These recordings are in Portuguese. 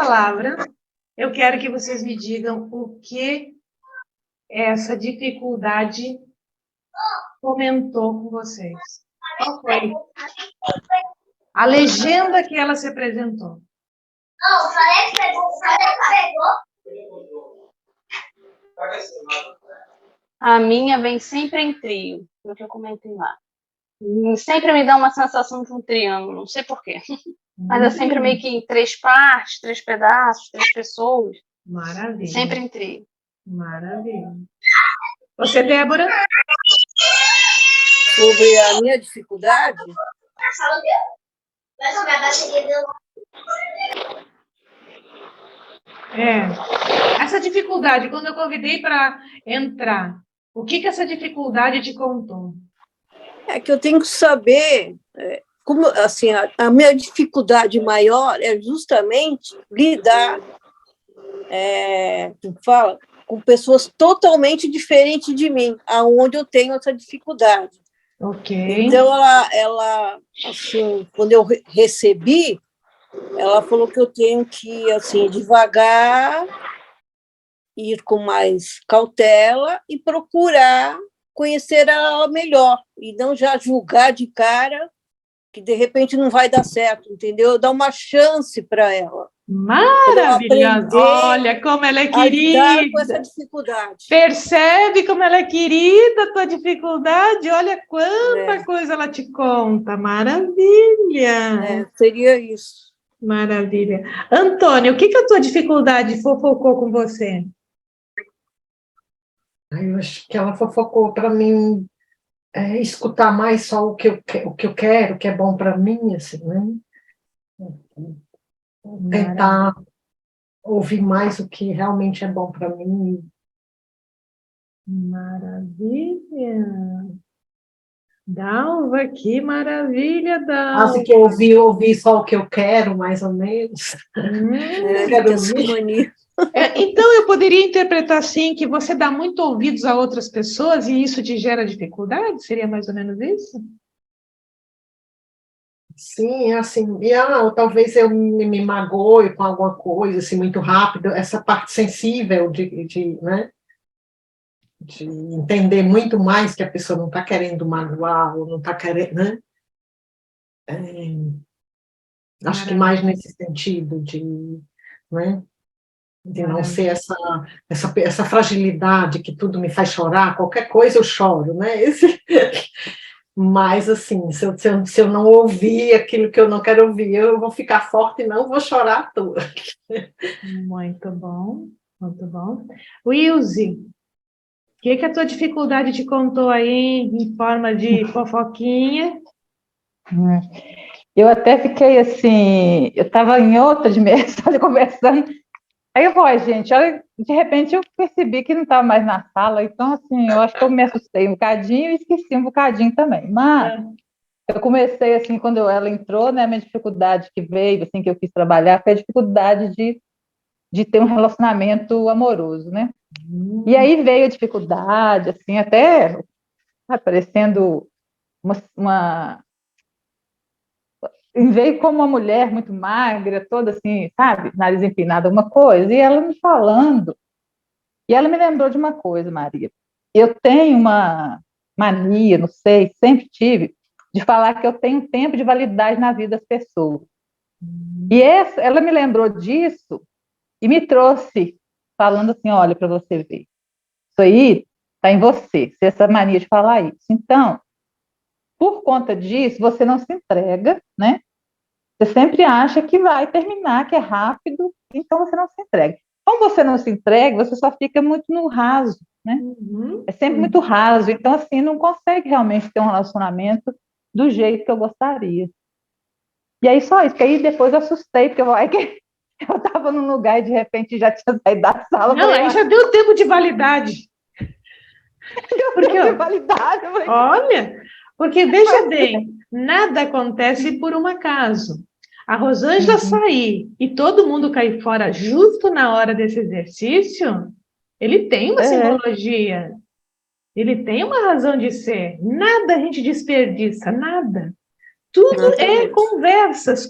palavra, eu quero que vocês me digam o que essa dificuldade comentou com vocês. Qual foi a legenda que ela se apresentou? Não, falei que pegou. A minha vem sempre em trio, pelo que eu comentei lá. Sempre me dá uma sensação de um triângulo, não sei porquê. Mas é sempre meio que em 3 partes, 3 pedaços, 3 pessoas. Maravilha. Sempre em trio. Maravilha. Você, Débora? Sobre a minha dificuldade? Essa dificuldade, quando eu convidei para entrar, o que essa dificuldade te contou? É que eu tenho que saber, como, assim, a minha dificuldade maior é justamente lidar, com pessoas totalmente diferentes de mim, aonde eu tenho essa dificuldade. Ok. Então, ela assim, quando eu recebi, ela falou que eu tenho que, assim, devagar, ir com mais cautela e procurar conhecer ela melhor, e não já julgar de cara que, de repente, não vai dar certo, entendeu? Dar uma chance para ela. Maravilhosa! Olha como ela é querida! Lidar com essa dificuldade. Percebe como ela é querida, a tua dificuldade? Olha quanta coisa ela te conta! Maravilha! Seria isso. Maravilha. Antônio, o que a tua dificuldade fofocou com você? Eu acho que ela fofocou para mim escutar mais só o que eu quero, o que é bom para mim, assim, né? Tentar ouvir mais o que realmente é bom para mim. Maravilha! Dalva, que maravilha, Dalva! Quase que eu ouvi só o que eu quero, mais ou menos. Quero ouvir. Então, eu poderia interpretar assim, que você dá muito ouvidos a outras pessoas e isso te gera dificuldade? Seria mais ou menos isso? Sim, assim, talvez eu me magoe com alguma coisa, assim, muito rápido, essa parte sensível né, de entender muito mais que a pessoa não está querendo magoar, ou não está querendo, né? Acho que mais nesse sentido né? De não ser essa fragilidade que tudo me faz chorar, qualquer coisa eu choro, né? Mas, assim, se eu não ouvir aquilo que eu não quero ouvir, eu vou ficar forte e não vou chorar à toa. Muito bom, muito bom. Wilzy, o que a tua dificuldade te contou aí em forma de fofoquinha? Eu até fiquei assim, eu estava em outra dimensão conversando. Aí eu falei, gente, olha, de repente eu percebi que não estava mais na sala, então assim, eu acho que eu me assustei um bocadinho e esqueci um bocadinho também. Mas eu comecei assim, quando ela entrou, né, a minha dificuldade que veio, assim, que eu quis trabalhar, foi a dificuldade de ter um relacionamento amoroso, né? E aí veio a dificuldade, assim, até aparecendo veio como uma mulher muito magra, toda assim, sabe, nariz empinado, alguma coisa, e ela me falando, e ela me lembrou de uma coisa, Maria. Eu tenho uma mania, não sei, sempre tive, de falar que eu tenho tempo de validade na vida das pessoas. E ela me lembrou disso e me trouxe, falando assim, olha, para você ver, isso aí está em você, essa mania de falar isso. Então, por conta disso, você não se entrega, né? Você sempre acha que vai terminar, que é rápido, então você não se entrega. Como você não se entrega, você só fica muito no raso, né? É sempre muito raso, então assim, não consegue realmente ter um relacionamento do jeito que eu gostaria. E aí só isso, que aí depois eu assustei, porque eu estava num lugar e de repente já tinha saído da sala. Não, aí já deu tempo de validade. Olha, porque veja bem, nada acontece por um acaso. A Rosângela sair e todo mundo cair fora justo na hora desse exercício, ele tem uma simbologia, ele tem uma razão de ser. Nada a gente desperdiça, nada. Tudo é conversas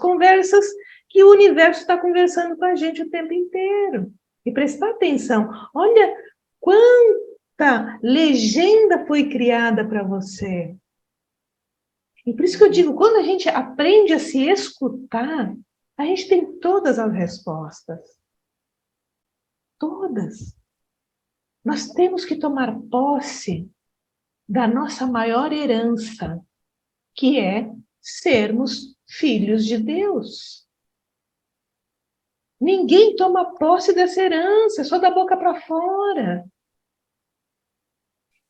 que o universo está conversando com a gente o tempo inteiro. E prestar atenção. Olha quanta legenda foi criada para você. E por isso que eu digo, quando a gente aprende a se escutar, a gente tem todas as respostas. Todas. Nós temos que tomar posse da nossa maior herança, que é sermos filhos de Deus. Ninguém toma posse dessa herança, só da boca para fora.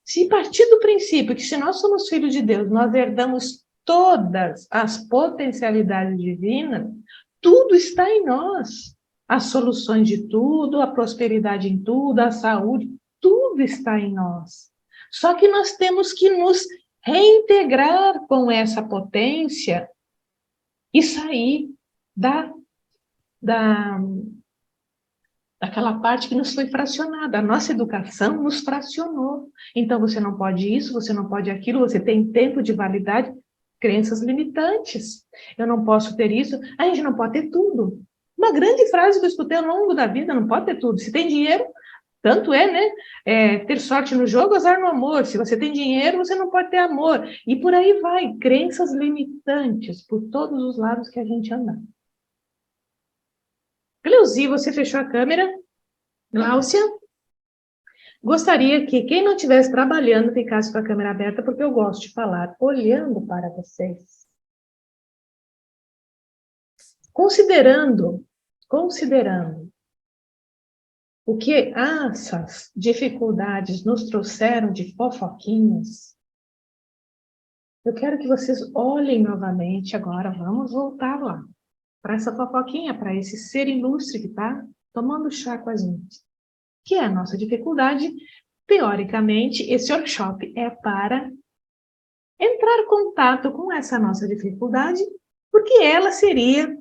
Se partir do princípio que se nós somos filhos de Deus, nós herdamos todas as potencialidades divinas, tudo está em nós. As soluções de tudo, a prosperidade em tudo, a saúde, tudo está em nós. Só que nós temos que nos reintegrar com essa potência e sair daquela parte que nos foi fracionada. A nossa educação nos fracionou. Então, você não pode isso, você não pode aquilo, você tem tempo de validade, crenças limitantes. Eu não posso ter isso, a gente não pode ter tudo. Uma grande frase que eu escutei ao longo da vida, não pode ter tudo. Se tem dinheiro, tanto é, né? Ter sorte no jogo, azar no amor. Se você tem dinheiro, você não pode ter amor. E por aí vai, crenças limitantes por todos os lados que a gente anda. Cleusi, você fechou a câmera? Gláucia? Gostaria que quem não estivesse trabalhando ficasse com a câmera aberta, porque eu gosto de falar olhando para vocês. Considerando o que essas dificuldades nos trouxeram de fofoquinhas, eu quero que vocês olhem novamente agora, vamos voltar lá, para essa fofoquinha, para esse ser ilustre que está tomando chá com a gente. Que é a nossa dificuldade. Teoricamente, esse workshop é para entrar em contato com essa nossa dificuldade, porque ela seria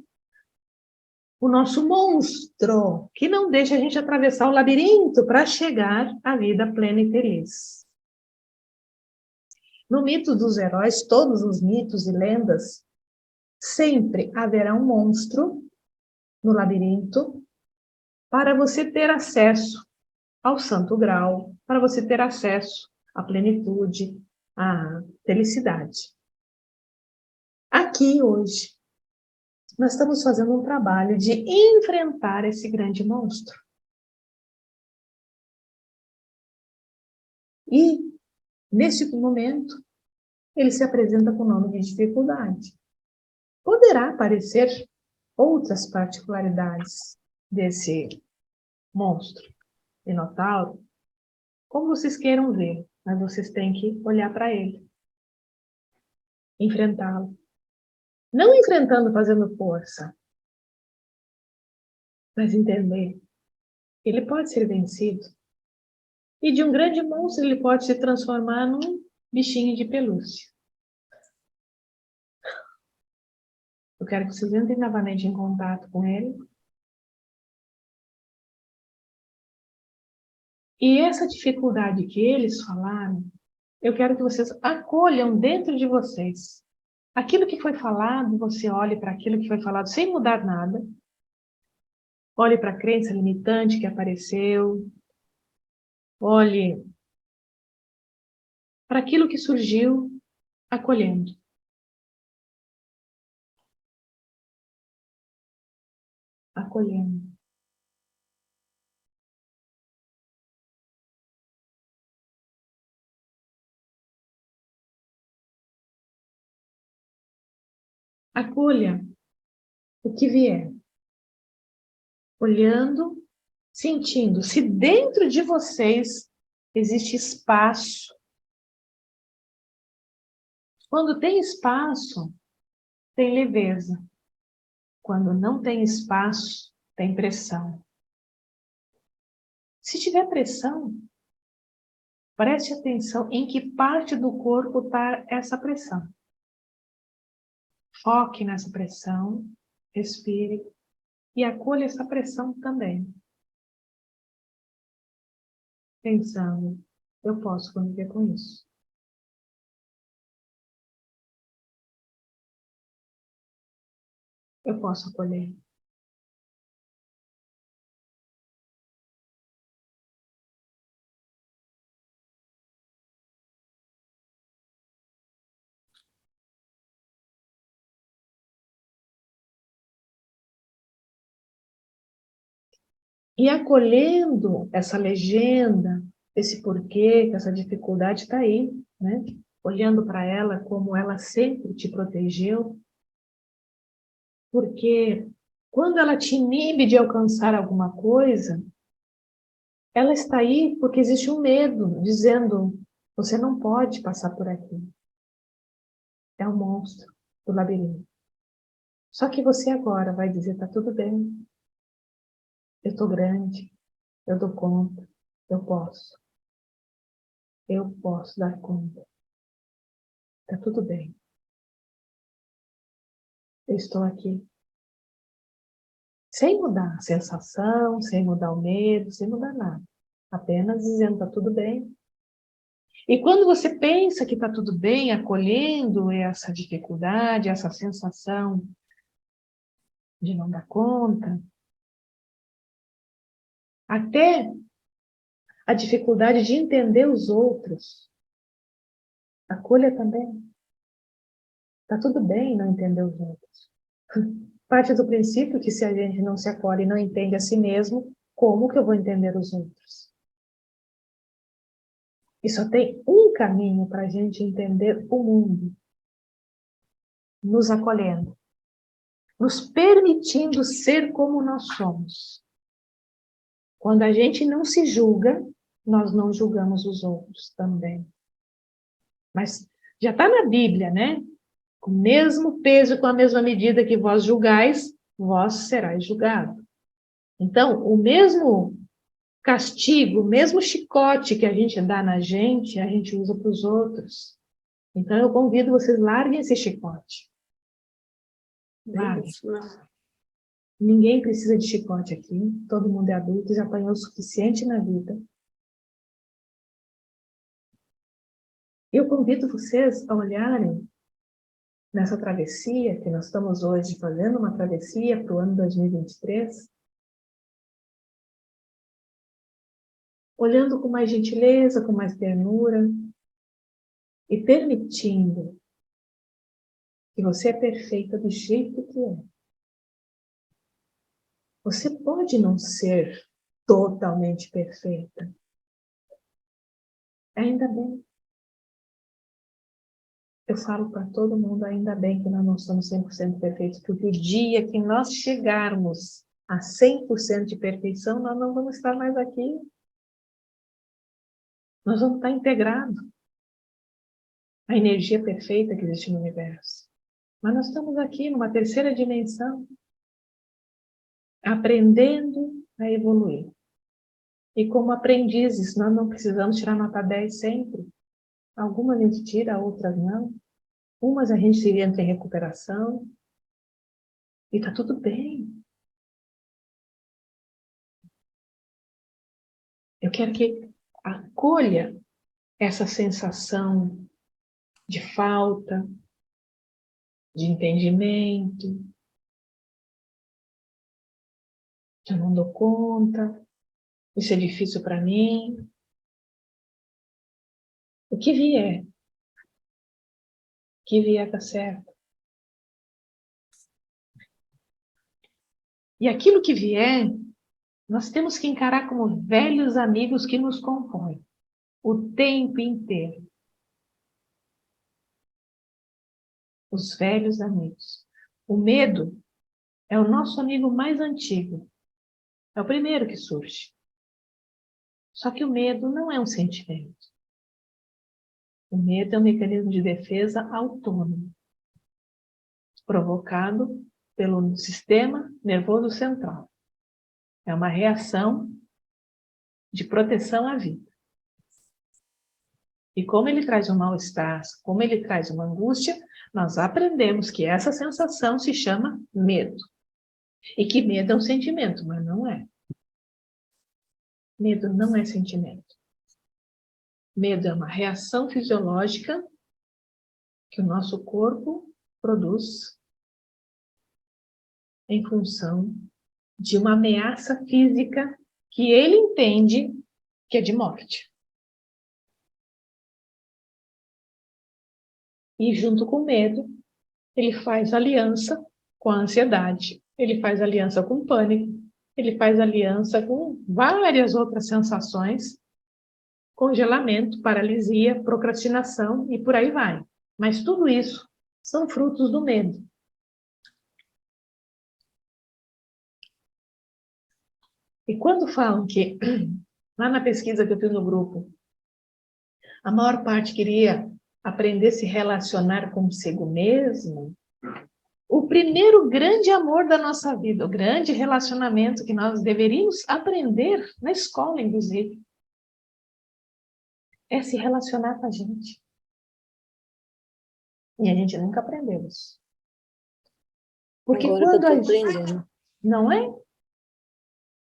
o nosso monstro, que não deixa a gente atravessar o labirinto para chegar à vida plena e feliz. No mito dos heróis, todos os mitos e lendas, sempre haverá um monstro no labirinto para você ter acesso ao santo grau, para você ter acesso à plenitude, à felicidade. Aqui, hoje, nós estamos fazendo um trabalho de enfrentar esse grande monstro. E, nesse momento, ele se apresenta com o nome de dificuldade. Poderá aparecer outras particularidades desse monstro, Minotauro, como vocês queiram ver, mas vocês têm que olhar para ele, enfrentá-lo. Não enfrentando fazendo força, mas entender que ele pode ser vencido. E de um grande monstro ele pode se transformar num bichinho de pelúcia. Eu quero que vocês entrem novamente em contato com ele. E essa dificuldade que eles falaram, eu quero que vocês acolham dentro de vocês. Aquilo que foi falado, você olhe para aquilo que foi falado sem mudar nada. Olhe para a crença limitante que apareceu. Olhe para aquilo que surgiu, acolhendo. Acolhendo. Acolha o que vier. Olhando, sentindo se dentro de vocês existe espaço. Quando tem espaço, tem leveza. Quando não tem espaço, tem pressão. Se tiver pressão, preste atenção em que parte do corpo está essa pressão. Foque nessa pressão, respire e acolha essa pressão também. Pensando, eu posso conviver com isso. Eu posso acolher. E acolhendo essa legenda, esse porquê, que essa dificuldade está aí, né? Olhando para ela como ela sempre te protegeu, porque quando ela te inibe de alcançar alguma coisa, ela está aí porque existe um medo, dizendo, você não pode passar por aqui. É o monstro do labirinto. Só que você agora vai dizer, tá tudo bem, eu tô grande, eu dou conta, eu posso dar conta, tá tudo bem, eu estou aqui. Sem mudar a sensação, sem mudar o medo, sem mudar nada. Apenas dizendo, tá tudo bem. E quando você pensa que tá tudo bem, acolhendo essa dificuldade, essa sensação de não dar conta, até a dificuldade de entender os outros, acolha também. Tá tudo bem não entender os outros. Parte do princípio que se a gente não se acolhe e não entende a si mesmo, como que eu vou entender os outros? E só tem um caminho para a gente entender o mundo, nos acolhendo, nos permitindo ser como nós somos. Quando a gente não se julga, nós não julgamos os outros também. Mas já está na Bíblia, né? Com o mesmo peso, com a mesma medida que vós julgais, vós serás julgado. Então, o mesmo castigo, o mesmo chicote que a gente dá na gente, a gente usa para os outros. Então, eu convido vocês, larguem esse chicote. Larguem. Ninguém precisa de chicote aqui. Todo mundo é adulto e já apanhou o suficiente na vida. Eu convido vocês a olharem nessa travessia, que nós estamos hoje fazendo uma travessia para o ano 2023, olhando com mais gentileza, com mais ternura e permitindo que você é perfeita do jeito que é. Você pode não ser totalmente perfeita. Ainda bem. Eu falo para todo mundo, ainda bem que nós não somos 100% perfeitos, porque o dia que nós chegarmos a 100% de perfeição, nós não vamos estar mais aqui. Nós vamos estar integrados à energia perfeita que existe no universo. Mas nós estamos aqui numa terceira dimensão, aprendendo a evoluir. E como aprendizes, nós não precisamos tirar nota 10 sempre. Algumas a gente tira, outras não. Umas a gente entra em recuperação. E está tudo bem. Eu quero que acolha essa sensação de falta, de entendimento, eu não dou conta, isso é difícil para mim. O que vier tá certo. E aquilo que vier, nós temos que encarar como velhos amigos que nos compõem o tempo inteiro. Os velhos amigos. O medo é o nosso amigo mais antigo. É o primeiro que surge. Só que o medo não é um sentimento. O medo é um mecanismo de defesa autônomo, provocado pelo sistema nervoso central. É uma reação de proteção à vida. E como ele traz um mal-estar, como ele traz uma angústia, nós aprendemos que essa sensação se chama medo. E que medo é um sentimento, mas não é. Medo não é sentimento. Medo é uma reação fisiológica que o nosso corpo produz em função de uma ameaça física que ele entende que é de morte. E junto com o medo, ele faz aliança com a ansiedade, ele faz aliança com o pânico, ele faz aliança com várias outras sensações, congelamento, paralisia, procrastinação e por aí vai. Mas tudo isso são frutos do medo. E quando falam que, lá na pesquisa que eu fiz no grupo, a maior parte queria aprender a se relacionar consigo mesmo, o primeiro grande amor da nossa vida, o grande relacionamento que nós deveríamos aprender na escola, inclusive, é se relacionar com a gente. E a gente nunca aprendeu isso. Porque Agora quando que eu a estou gente... aprendendo. Não é?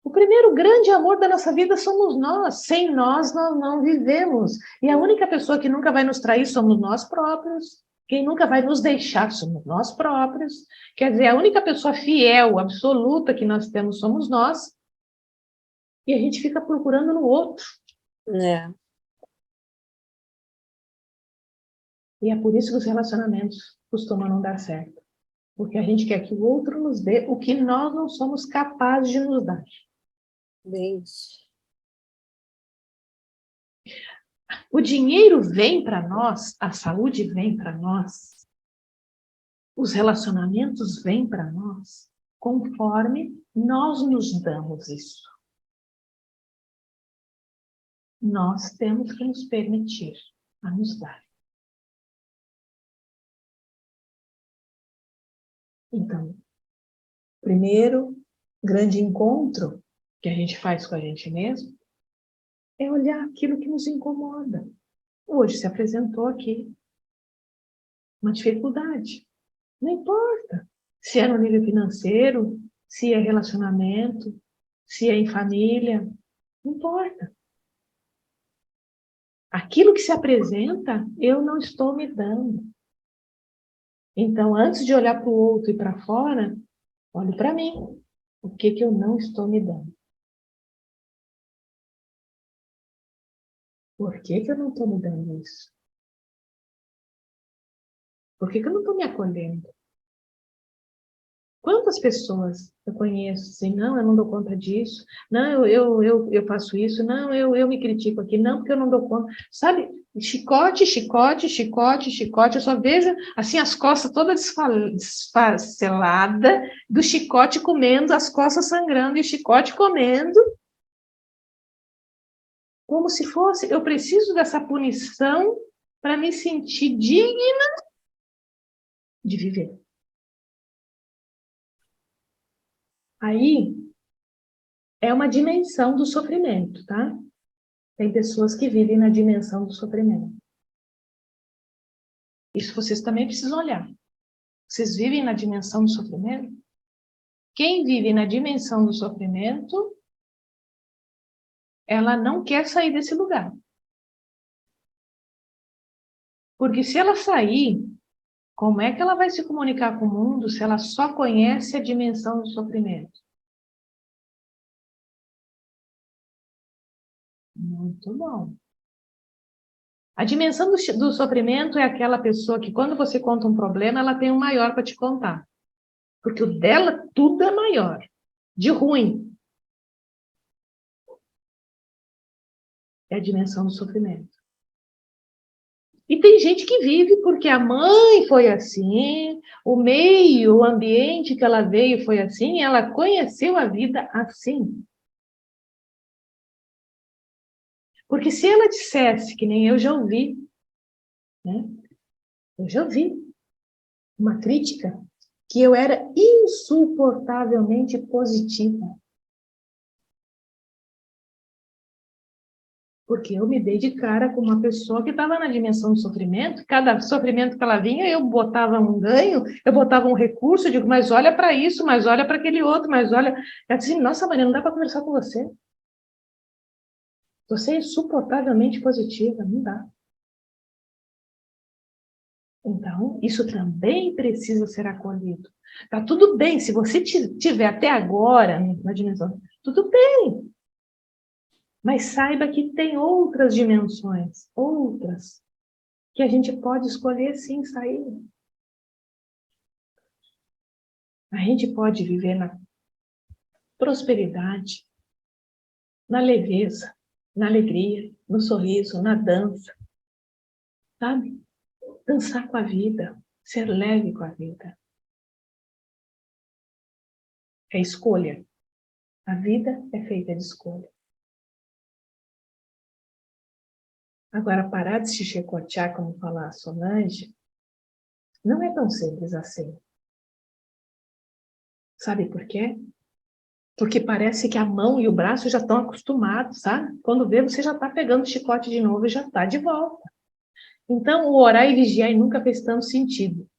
O primeiro grande amor da nossa vida somos nós. Sem nós, nós não vivemos. E a única pessoa que nunca vai nos trair somos nós próprios. Quem nunca vai nos deixar somos nós próprios. Quer dizer, a única pessoa fiel, absoluta que nós temos somos nós. E a gente fica procurando no outro. É, E é por isso que os relacionamentos costumam não dar certo. Porque a gente quer que o outro nos dê o que nós não somos capazes de nos dar. bem isso. O dinheiro vem para nós, a saúde vem para nós, os relacionamentos vêm para nós, conforme nós nos damos isso. Nós temos que nos permitir a nos dar. Então, primeiro grande encontro que a gente faz com a gente mesmo é olhar aquilo que nos incomoda. Hoje se apresentou aqui uma dificuldade. Não importa se é no nível financeiro, se é relacionamento, se é em família, não importa. Aquilo que se apresenta, eu não estou me dando. Então, antes de olhar para o outro e para fora, olhe para mim. O que eu não estou me dando? Por que eu não estou me dando isso? Por que eu não estou me acolhendo? Quantas pessoas eu conheço assim, não, eu não dou conta disso, não, eu faço isso, não, eu me critico aqui, não, porque eu não dou conta. Sabe, chicote, chicote, chicote, chicote, eu só vejo assim as costas todas desfaceladas, do chicote comendo, as costas sangrando e o chicote comendo, como se fosse, eu preciso dessa punição para me sentir digna de viver. Aí, é uma dimensão do sofrimento, tá? Tem pessoas que vivem na dimensão do sofrimento. Isso vocês também precisam olhar. Vocês vivem na dimensão do sofrimento? Quem vive na dimensão do sofrimento, ela não quer sair desse lugar. Porque se ela sair, como é que ela vai se comunicar com o mundo se ela só conhece a dimensão do sofrimento? Muito bom. A dimensão do sofrimento é aquela pessoa que, quando você conta um problema, ela tem um maior para te contar. Porque o dela, tudo é maior. De ruim. É a dimensão do sofrimento. E tem gente que vive porque a mãe foi assim, o meio, o ambiente que ela veio foi assim, ela conheceu a vida assim. Porque se ela dissesse, que nem eu já ouvi, né? Eu já ouvi uma crítica que eu era insuportavelmente positiva. Porque eu me dei de cara com uma pessoa que estava na dimensão do sofrimento, cada sofrimento que ela vinha, eu botava um ganho, eu botava um recurso, eu digo, mas olha para isso, mas olha para aquele outro, mas olha... Eu disse, nossa, Maria, não dá para conversar com você. Você é insuportavelmente positiva, não dá. Então, isso também precisa ser acolhido. Tá tudo bem, se você tiver até agora na dimensão, tudo bem. Mas saiba que tem outras dimensões, outras, que a gente pode escolher sim sair. A gente pode viver prosperidade, na leveza, na alegria, no sorriso, na dança, sabe? Dançar com a vida, ser leve com a vida. É escolha. A vida é feita de escolha. Agora, parar de se chicotear, como fala a Solange, não é tão simples assim. Sabe por quê? Porque parece que a mão e o braço já estão acostumados, sabe? Quando vê, você já está pegando o chicote de novo e já está de volta. Então, o orar e vigiar nunca fez tanto sentido.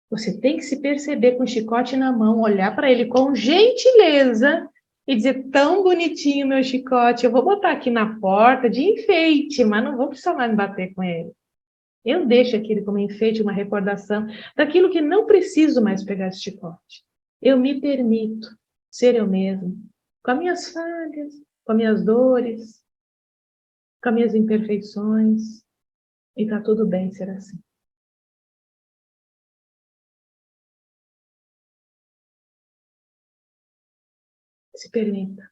Você tem que se perceber com o chicote na mão, olhar para ele com gentileza e dizer, tão bonitinho meu chicote, eu vou botar aqui na porta de enfeite, mas não vou precisar mais me bater com ele. Eu deixo aquilo como enfeite, uma recordação daquilo que não preciso mais pegar esse chicote. Eu me permito ser eu mesmo, com as minhas falhas, com as minhas dores, com as minhas imperfeições, e está tudo bem ser assim. Se permita.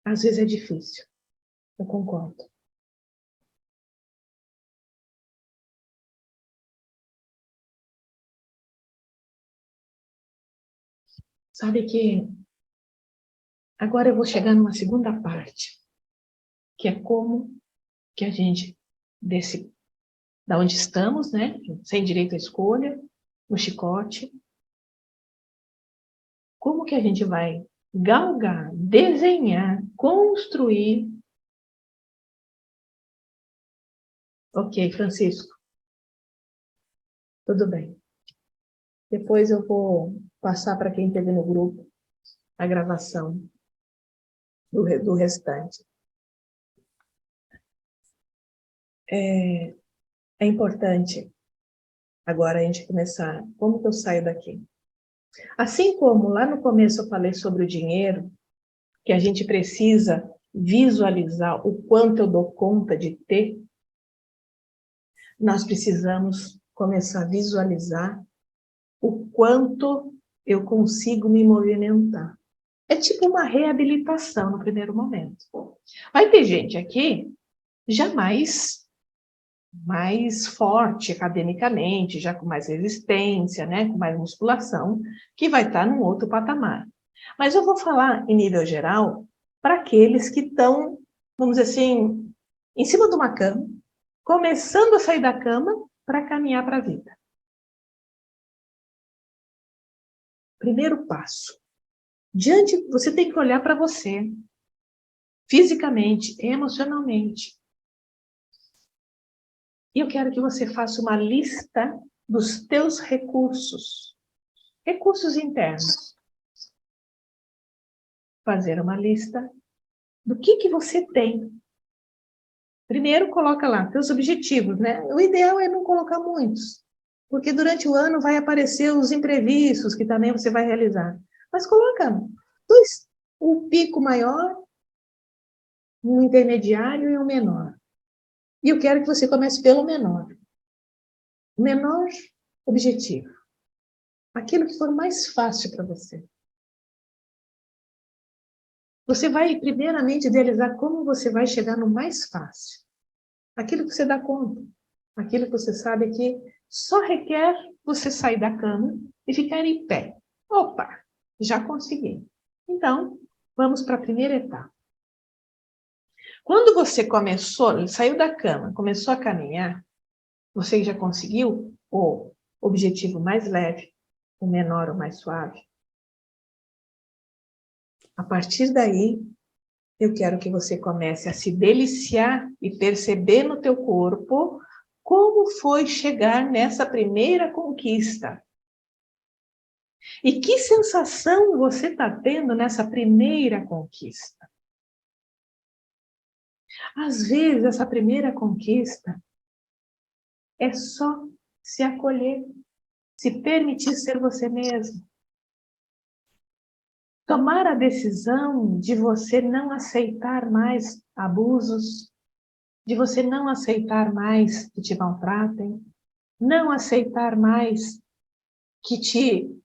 Às vezes é difícil, eu concordo. Sabe que agora eu vou chegar numa segunda parte, que é como que a gente, da onde estamos, né, sem direito à escolha, no chicote, como que a gente vai galgar, desenhar, construir. Ok, Francisco, tudo bem. Depois eu vou passar para quem esteve no grupo a gravação do restante. É importante agora a gente começar. Como que eu saio daqui? Assim como lá no começo eu falei sobre o dinheiro, que a gente precisa visualizar o quanto eu dou conta de ter, nós precisamos começar a visualizar o quanto eu consigo me movimentar. É tipo uma reabilitação no primeiro momento. Vai ter gente aqui já mais forte academicamente, já com mais resistência, né, com mais musculação, que vai estar num outro patamar. Mas eu vou falar em nível geral para aqueles que estão, vamos dizer assim, em cima de uma cama, começando a sair da cama para caminhar para a vida. Primeiro passo. Você tem que olhar para você, fisicamente, emocionalmente. E eu quero que você faça uma lista dos teus recursos internos. Fazer uma lista do que você tem. Primeiro, coloca lá teus objetivos, né? O ideal é não colocar muitos, porque durante o ano vai aparecer os imprevistos que também você vai realizar. Mas coloca um pico maior, um intermediário e um menor. E eu quero que você comece pelo menor. O menor objetivo. Aquilo que for mais fácil para você. Você vai, primeiramente, idealizar como você vai chegar no mais fácil. Aquilo que você dá conta. Aquilo que você sabe que só requer você sair da cama e ficar em pé. Opa, já consegui. Então, vamos para a primeira etapa. Quando você saiu da cama, começou a caminhar, você já conseguiu o objetivo mais leve, o menor ou mais suave. A partir daí, eu quero que você comece a se deliciar e perceber no teu corpo como foi chegar nessa primeira conquista. E que sensação você está tendo nessa primeira conquista? Às vezes, essa primeira conquista é só se acolher, se permitir ser você mesmo. Tomar a decisão de você não aceitar mais abusos, de você não aceitar mais que te maltratem, não aceitar mais que te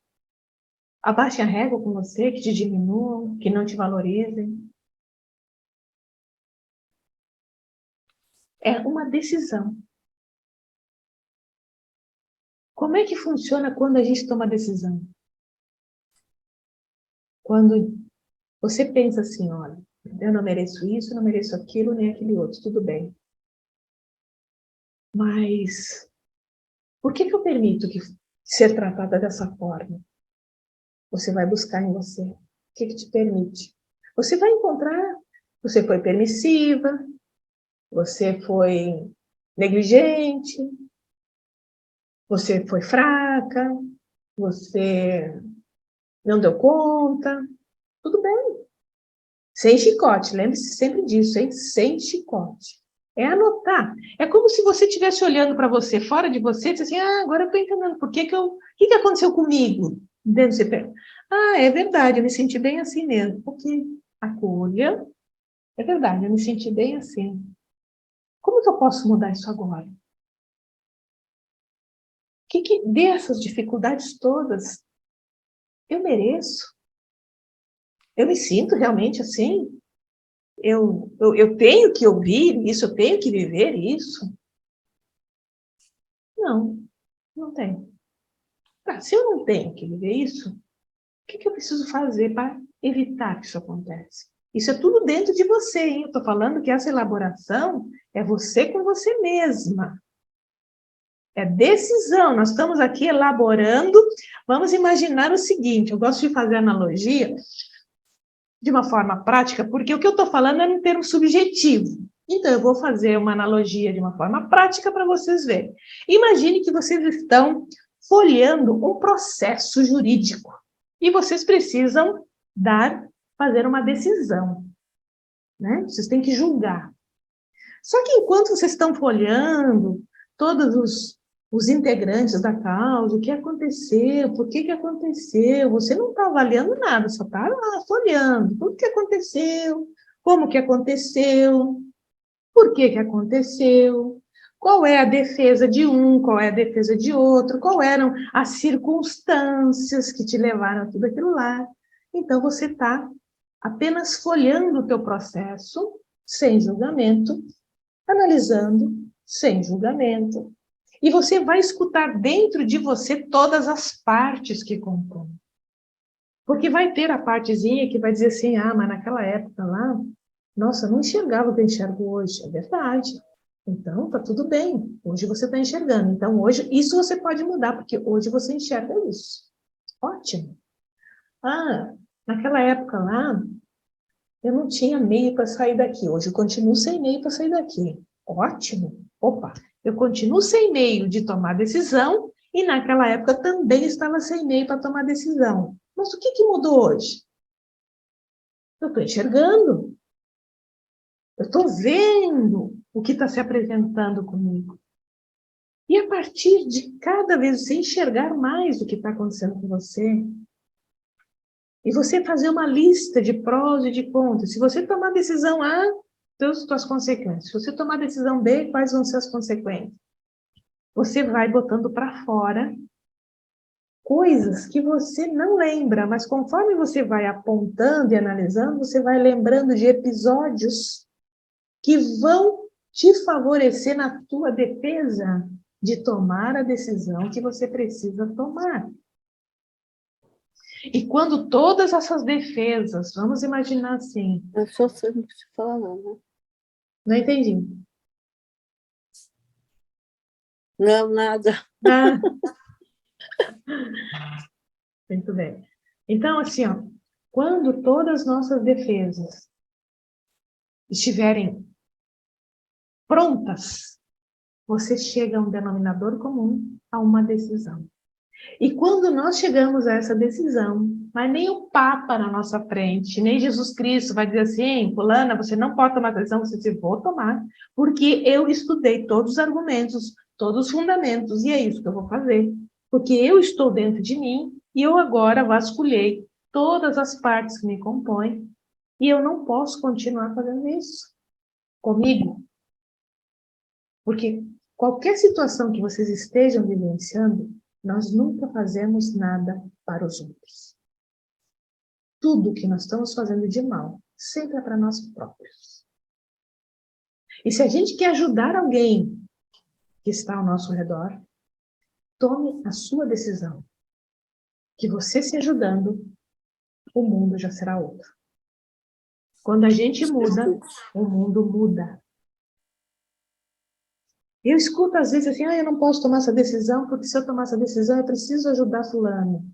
abaixem a régua com você, que te diminuam, que não te valorizem. É uma decisão. Como é que funciona quando a gente toma decisão? Quando você pensa assim, olha, eu não mereço isso, não mereço aquilo, nem aquele outro, tudo bem. Mas por que eu permito ser tratada dessa forma? Você vai buscar em você. O que te permite? Você vai encontrar, você foi permissiva, você foi negligente, você foi fraca, você não deu conta. Tudo bem. Sem chicote, lembre-se sempre disso, hein? Sem chicote. É anotar. É como se você estivesse olhando para você, fora de você, e disse assim, agora eu estou entendendo por que o que aconteceu comigo? Dentro você pergunta, é verdade, eu me senti bem assim mesmo. Porque acolha, é verdade, eu me senti bem assim. Como que eu posso mudar isso agora? Que dessas dificuldades todas eu mereço? Eu me sinto realmente assim? Eu tenho que ouvir isso, eu tenho que viver isso? Não, não tenho. Se eu não tenho que viver isso, o que eu preciso fazer para evitar que isso aconteça? Isso é tudo dentro de você, hein? Eu estou falando que essa elaboração é você com você mesma. É decisão. Nós estamos aqui elaborando. Vamos imaginar o seguinte, eu gosto de fazer analogia de uma forma prática, porque o que eu estou falando é em termo subjetivo. Então, eu vou fazer uma analogia de uma forma prática para vocês verem. Imagine que vocês estão folheando um processo jurídico e vocês precisam fazer uma decisão, né? Vocês têm que julgar. Só que enquanto vocês estão folheando todos os integrantes da causa, o que aconteceu, por que aconteceu, você não está avaliando nada, só está lá folheando, tudo que aconteceu, como que aconteceu, por que aconteceu, qual é a defesa de um, qual é a defesa de outro, qual eram as circunstâncias que te levaram a tudo aquilo lá. Então, você está apenas folheando o teu processo, sem julgamento, analisando, sem julgamento. E você vai escutar dentro de você todas as partes que compõem. Porque vai ter a partezinha que vai dizer assim, mas naquela época lá, nossa, eu não enxergava o que eu enxergo hoje. É verdade. Então, tá tudo bem. Hoje você está enxergando. Então, hoje, isso você pode mudar, porque hoje você enxerga isso. Ótimo. Naquela época lá, eu não tinha meio para sair daqui. Hoje eu continuo sem meio para sair daqui. Ótimo. Opa, eu continuo sem meio de tomar decisão e naquela época também estava sem meio para tomar decisão. Mas o que mudou hoje? Eu estou enxergando. Eu estou vendo o que está se apresentando comigo. E a partir de cada vez você enxergar mais o que está acontecendo com você, e você fazer uma lista de prós e de contras. Se você tomar a decisão A, suas consequências. Se você tomar a decisão B, quais vão ser as consequências? Você vai botando para fora coisas que você não lembra, mas conforme você vai apontando e analisando, você vai lembrando de episódios que vão te favorecer na tua defesa de tomar a decisão que você precisa tomar. E quando todas essas defesas, vamos imaginar assim... Eu só sei, não preciso falar não, né? Não entendi. Não, nada. Muito bem. Então, assim, quando todas as nossas defesas estiverem prontas, você chega a um denominador comum, a uma decisão. E quando nós chegamos a essa decisão, mas nem o Papa na nossa frente, nem Jesus Cristo vai dizer assim, fulana, você não pode tomar decisão, você diz, vou tomar, porque eu estudei todos os argumentos, todos os fundamentos, e é isso que eu vou fazer. Porque eu estou dentro de mim, e eu agora vasculhei todas as partes que me compõem, e eu não posso continuar fazendo isso comigo. Porque qualquer situação que vocês estejam vivenciando, nós nunca fazemos nada para os outros. tudo que nós estamos fazendo de mal sempre é para nós próprios. E se a gente quer ajudar alguém que está ao nosso redor, tome a sua decisão. Que você se ajudando, o mundo já será outro. Quando a gente muda, o mundo muda. Eu escuto às vezes assim, eu não posso tomar essa decisão, porque se eu tomar essa decisão, eu preciso ajudar fulano.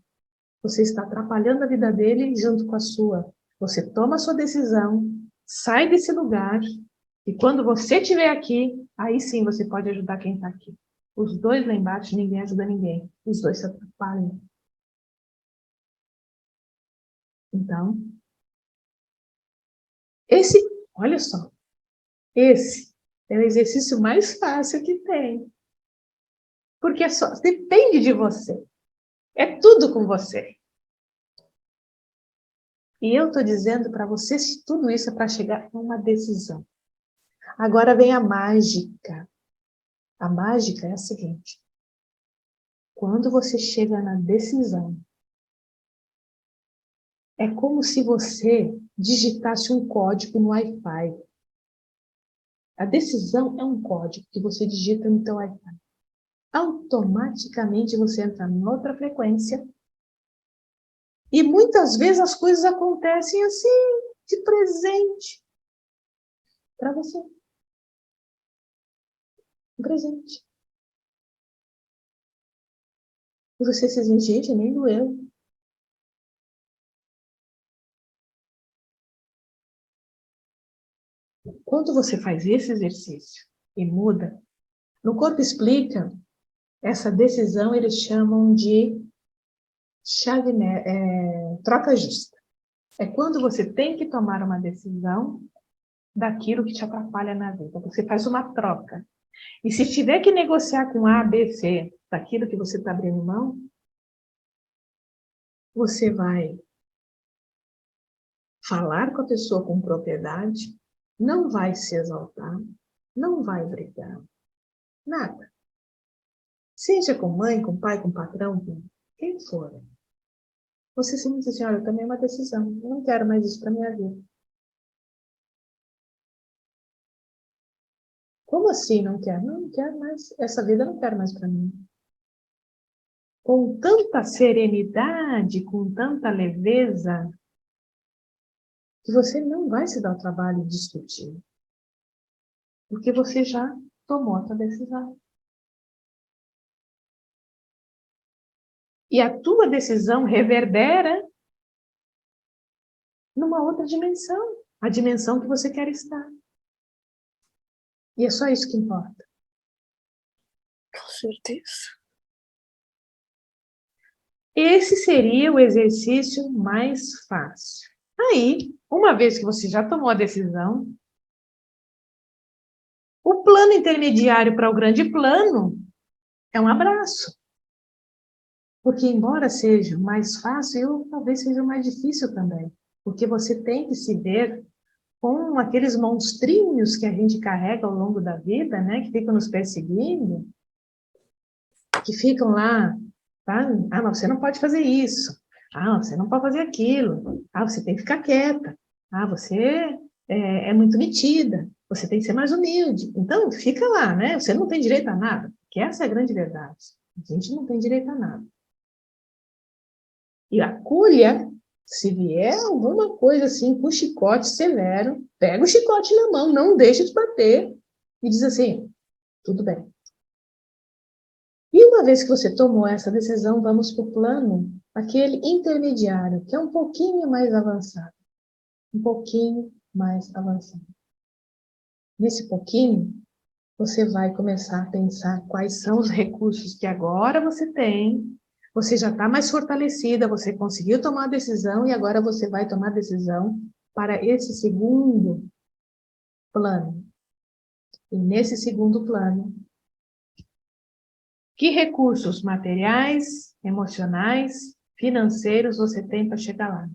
Você está atrapalhando a vida dele junto com a sua. Você toma a sua decisão, sai desse lugar, e quando você estiver aqui, aí sim você pode ajudar quem está aqui. Os dois lá embaixo, ninguém ajuda ninguém. Os dois se atrapalham. Então, olha só, esse é o exercício mais fácil que tem. Porque depende de você. É tudo com você. E eu estou dizendo para vocês que tudo isso é para chegar a uma decisão. Agora vem a mágica. A mágica é a seguinte. Quando você chega na decisão, é como se você digitasse um código no Wi-Fi. A decisão é um código que você digita no teu Wi-Fi. Automaticamente você entra em outra frequência. E muitas vezes as coisas acontecem assim, de presente. Para você. Um presente. E você se diz, gente, nem doeu. Quando você faz esse exercício e muda, no Corpo Explica, essa decisão eles chamam de troca justa. É quando você tem que tomar uma decisão daquilo que te atrapalha na vida. Você faz uma troca. E se tiver que negociar com A, B, C, daquilo que você está abrindo mão, você vai falar com a pessoa com propriedade, não vai se exaltar, não vai brigar, nada. Seja com mãe, com pai, com patrão, com quem for. Você sempre diz assim, olha, eu tomei uma decisão, eu não quero mais isso para minha vida. Como assim não quero? Não quero mais, essa vida eu não quero mais para mim. Com tanta serenidade, com tanta leveza, que você não vai se dar o trabalho de discutir. Porque você já tomou a sua decisão. E a tua decisão reverbera numa outra dimensão. A dimensão que você quer estar. E é só isso que importa. Com certeza. Esse seria o exercício mais fácil. Aí, uma vez que você já tomou a decisão, o plano intermediário para o grande plano é um abraço. Porque, embora seja mais fácil, talvez seja mais difícil também. Porque você tem que se ver com aqueles monstrinhos que a gente carrega ao longo da vida, né? Que ficam nos perseguindo, que ficam lá, tá? Ah, mas você não pode fazer isso. Ah, você não pode fazer aquilo. Ah, você tem que ficar quieta. Ah, você é muito metida. Você tem que ser mais humilde. Então, fica lá, né? Você não tem direito a nada. Que essa é a grande verdade. A gente não tem direito a nada. E acolha, se vier alguma coisa assim, com chicote severo, pega o chicote na mão, não deixa de bater, e diz assim, tudo bem. E uma vez que você tomou essa decisão, vamos para o plano, aquele intermediário, que é um pouquinho mais avançado. Um pouquinho mais avançado. Nesse pouquinho, você vai começar a pensar quais são os recursos que agora você tem. Você já está mais fortalecida, você conseguiu tomar a decisão e agora você vai tomar a decisão para esse segundo plano. E nesse segundo plano, que recursos materiais, emocionais, financeiros você tem para chegar lá?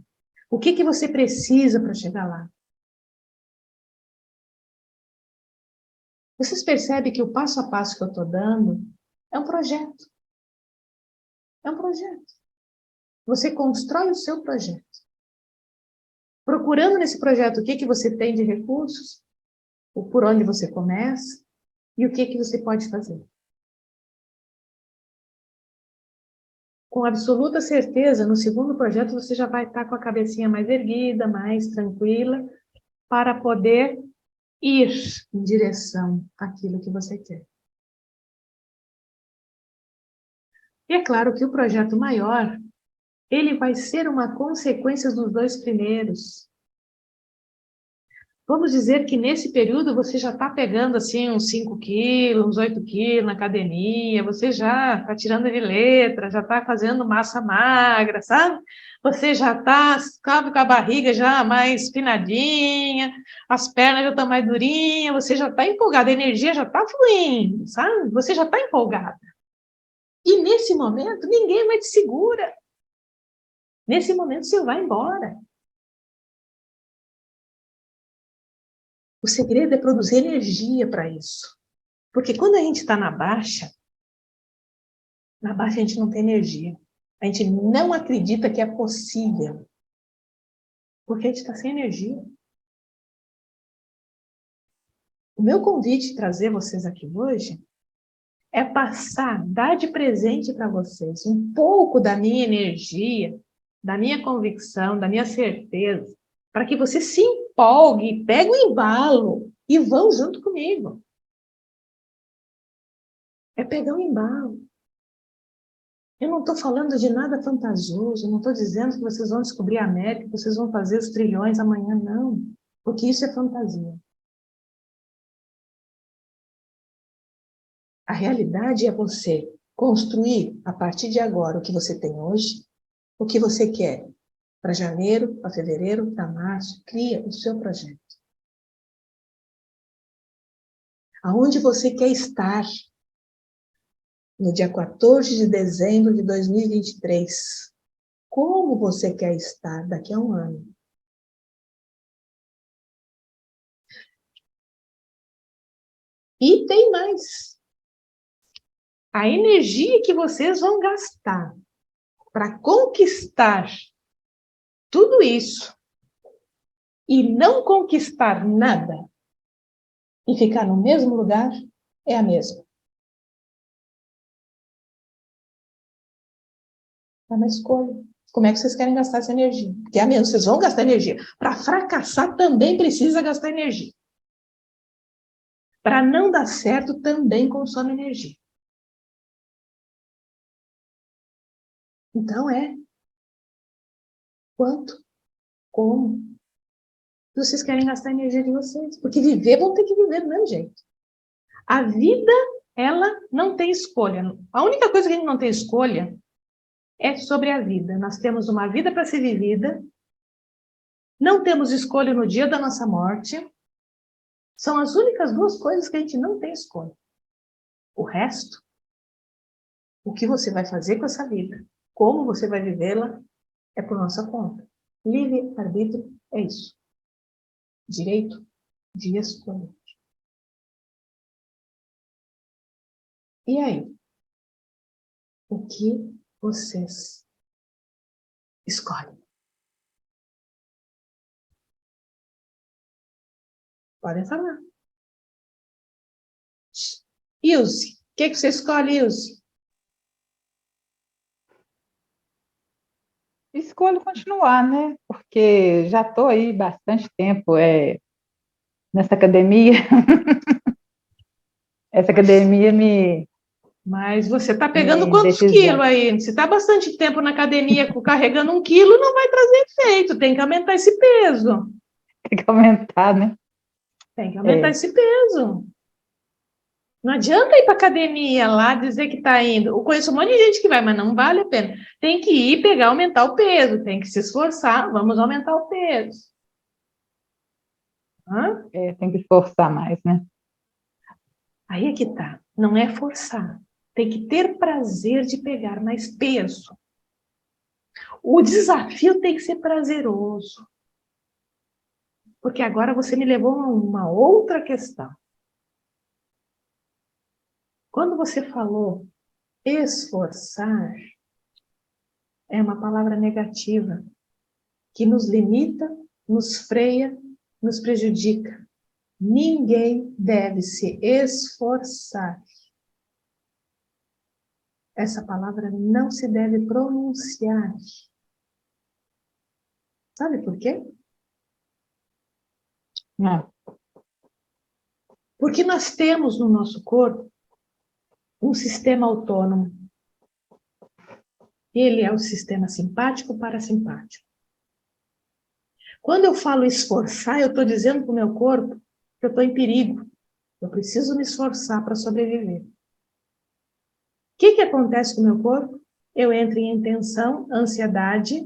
O que você precisa para chegar lá? Vocês percebem que o passo a passo que eu estou dando é um projeto. É um projeto. Você constrói o seu projeto. procurando nesse projeto o que que você tem de recursos, ou por onde você começa, e o que que você pode fazer. Com absoluta certeza, no segundo projeto você já vai estar com a cabecinha mais erguida, mais tranquila, para poder ir em direção àquilo que você quer. E é claro que o projeto maior, ele vai ser uma consequência dos dois primeiros. Vamos dizer que nesse período você já está pegando assim uns 5 quilos, uns 8 quilos na academia, você já está tirando de letra, já está fazendo massa magra, sabe? Você já está com a barriga já mais finadinha, as pernas já estão mais durinhas, você já está empolgada, a energia já está fluindo, sabe? Você já está empolgada. E nesse momento, ninguém mais te segura. Nesse momento, você vai embora. O segredo é produzir energia para isso. Porque quando a gente está na baixa a gente não tem energia. A gente não acredita que é possível. Porque a gente está sem energia. O meu convite de trazer vocês aqui hoje é passar, dar de presente para vocês um pouco da minha energia, da minha convicção, da minha certeza, para que você se empolgue, pegue o embalo e vão junto comigo. É pegar um embalo. Eu não estou falando de nada fantasioso, eu não estou dizendo que vocês vão descobrir a América, que vocês vão fazer os trilhões amanhã, não. Porque isso é fantasia. A realidade é você construir, a partir de agora, o que você tem hoje, o que você quer para janeiro, para fevereiro, para março. Cria o seu projeto. Aonde você quer estar no dia 14 de dezembro de 2023? Como você quer estar daqui a um ano? E tem mais. A energia que vocês vão gastar para conquistar tudo isso e não conquistar nada e ficar no mesmo lugar é a mesma. É uma escolha. Como é que vocês querem gastar essa energia? Porque é a mesma, vocês vão gastar energia. Para fracassar também precisa gastar energia. Para não dar certo também consome energia. Então quanto? Como? Vocês querem gastar a energia de vocês. Porque viver, vão ter que viver do mesmo jeito. A vida, ela não tem escolha. A única coisa que a gente não tem escolha é sobre a vida. Nós temos uma vida para ser vivida, não temos escolha no dia da nossa morte. São as únicas duas coisas que a gente não tem escolha. O resto, o que você vai fazer com essa vida, como você vai vivê-la, é por nossa conta. Livre-arbítrio é isso. Direito de escolha. E aí? O que vocês escolhem? Podem falar. Ilse, o que você escolhe, Ilse? Escolho continuar, né? Porque já estou aí bastante tempo nessa academia. Essa academia Mas você está pegando me quantos deixa quilos exausta. aí? Se está bastante tempo na academia carregando 1 quilo, não vai trazer efeito. Tem que aumentar esse peso. Tem que aumentar, né? Tem que aumentar esse peso. Não adianta ir para academia lá dizer que está indo. Eu conheço um monte de gente que vai, mas não vale a pena. Tem que ir pegar, aumentar o peso. Tem que se esforçar. Vamos aumentar o peso. Hã? Tem que esforçar mais, né? Aí é que tá. Não é forçar. Tem que ter prazer de pegar mais peso. O desafio tem que ser prazeroso. Porque agora você me levou a uma outra questão. Quando você falou esforçar, é uma palavra negativa que nos limita nos freia, nos prejudica. Ninguém deve se esforçar. Essa palavra não se deve pronunciar. Sabe por quê? Não. Porque nós temos no nosso corpo um sistema autônomo. Ele é o sistema simpático-parasimpático. Quando eu falo esforçar, eu estou dizendo para o meu corpo que eu estou em perigo. Eu preciso me esforçar para sobreviver. O que acontece com o meu corpo? Eu entro em tensão, ansiedade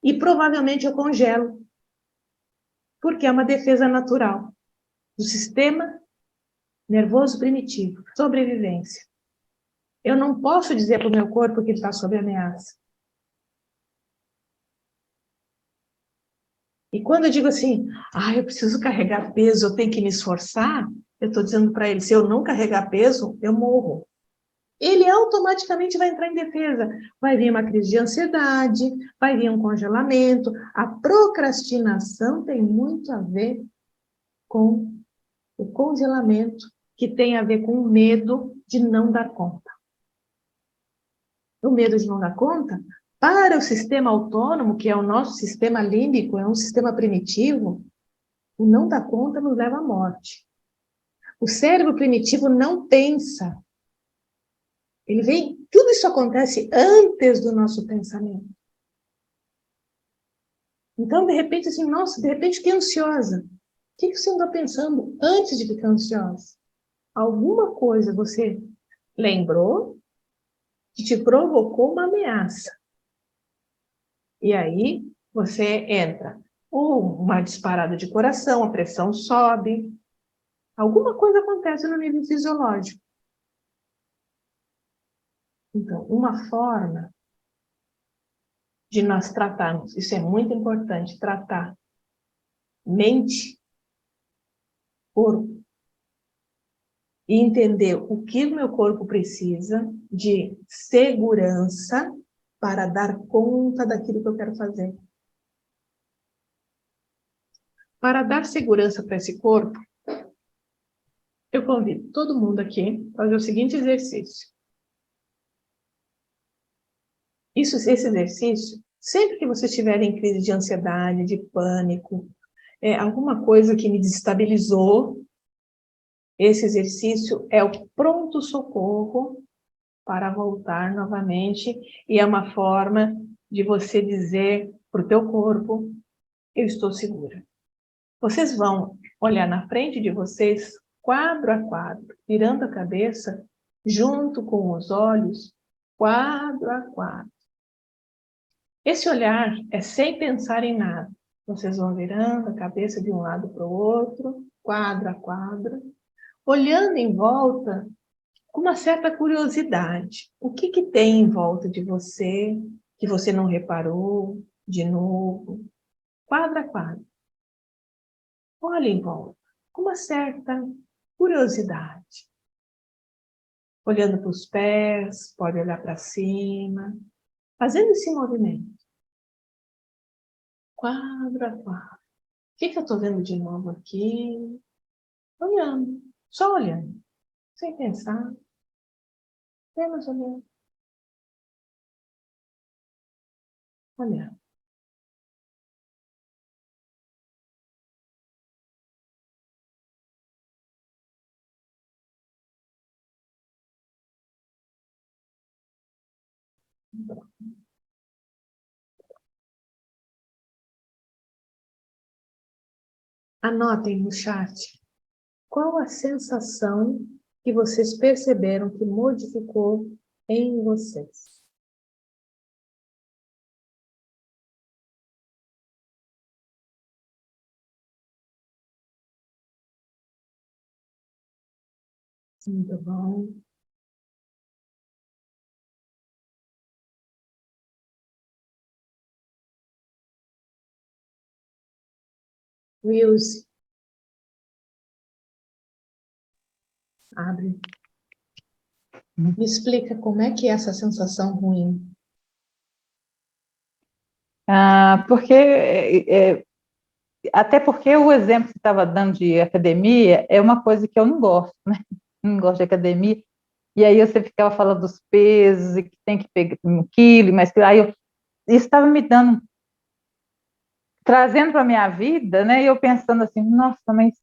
e provavelmente eu congelo. Porque é uma defesa natural do sistema nervoso primitivo, sobrevivência. Eu não posso dizer para o meu corpo que ele está sob ameaça. E quando eu digo assim, eu preciso carregar peso, eu tenho que me esforçar, eu estou dizendo para ele, se eu não carregar peso, eu morro. Ele automaticamente vai entrar em defesa. Vai vir uma crise de ansiedade, vai vir um congelamento. A procrastinação tem muito a ver com o congelamento, que tem a ver com o medo de não dar conta. O medo de não dar conta, para o sistema autônomo, que é o nosso sistema límbico, é um sistema primitivo, o não dar conta nos leva à morte. O cérebro primitivo não pensa. Ele vem, tudo isso acontece antes do nosso pensamento. Então, de repente, assim, nossa, de repente fiquei ansiosa. O que você anda pensando antes de ficar ansiosa? Alguma coisa você lembrou que te provocou uma ameaça. E aí você entra. Ou uma disparada de coração, a pressão sobe. Alguma coisa acontece no nível fisiológico. Então, uma forma de nós tratarmos, isso é muito importante, tratar mente, corpo, e entender o que o meu corpo precisa de segurança para dar conta daquilo que eu quero fazer. Para dar segurança para esse corpo, eu convido todo mundo aqui a fazer o seguinte exercício. Esse exercício, sempre que você estiver em crise de ansiedade, de pânico, alguma coisa que me desestabilizou, esse exercício é o pronto-socorro para voltar novamente, e é uma forma de você dizer para o teu corpo, eu estou segura. Vocês vão olhar na frente de vocês, quadro a quadro, virando a cabeça, junto com os olhos, quadro a quadro. Esse olhar é sem pensar em nada. Vocês vão virando a cabeça de um lado para o outro, quadro a quadro, olhando em volta com uma certa curiosidade. O que tem em volta de você que você não reparou de novo? Quadro a quadro. Olha em volta com uma certa curiosidade. Olhando para os pés, pode olhar para cima, fazendo esse movimento. Quadro a quadro. O que eu estou vendo de novo aqui? Olhando, só olhando, sem pensar, apenas olhando. Olhando. Anotem no chat qual a sensação que vocês perceberam que modificou em vocês. Muito bom. Wilson, abre. Me explica como é que é essa sensação ruim. Porque Até porque o exemplo que você estava dando de academia é uma coisa que eu não gosto, né? Não gosto de academia. E aí você ficava falando dos pesos e que tem que pegar 1 quilo, mas isso estava me dando, trazendo para a minha vida, né? E eu pensando assim, nossa, mas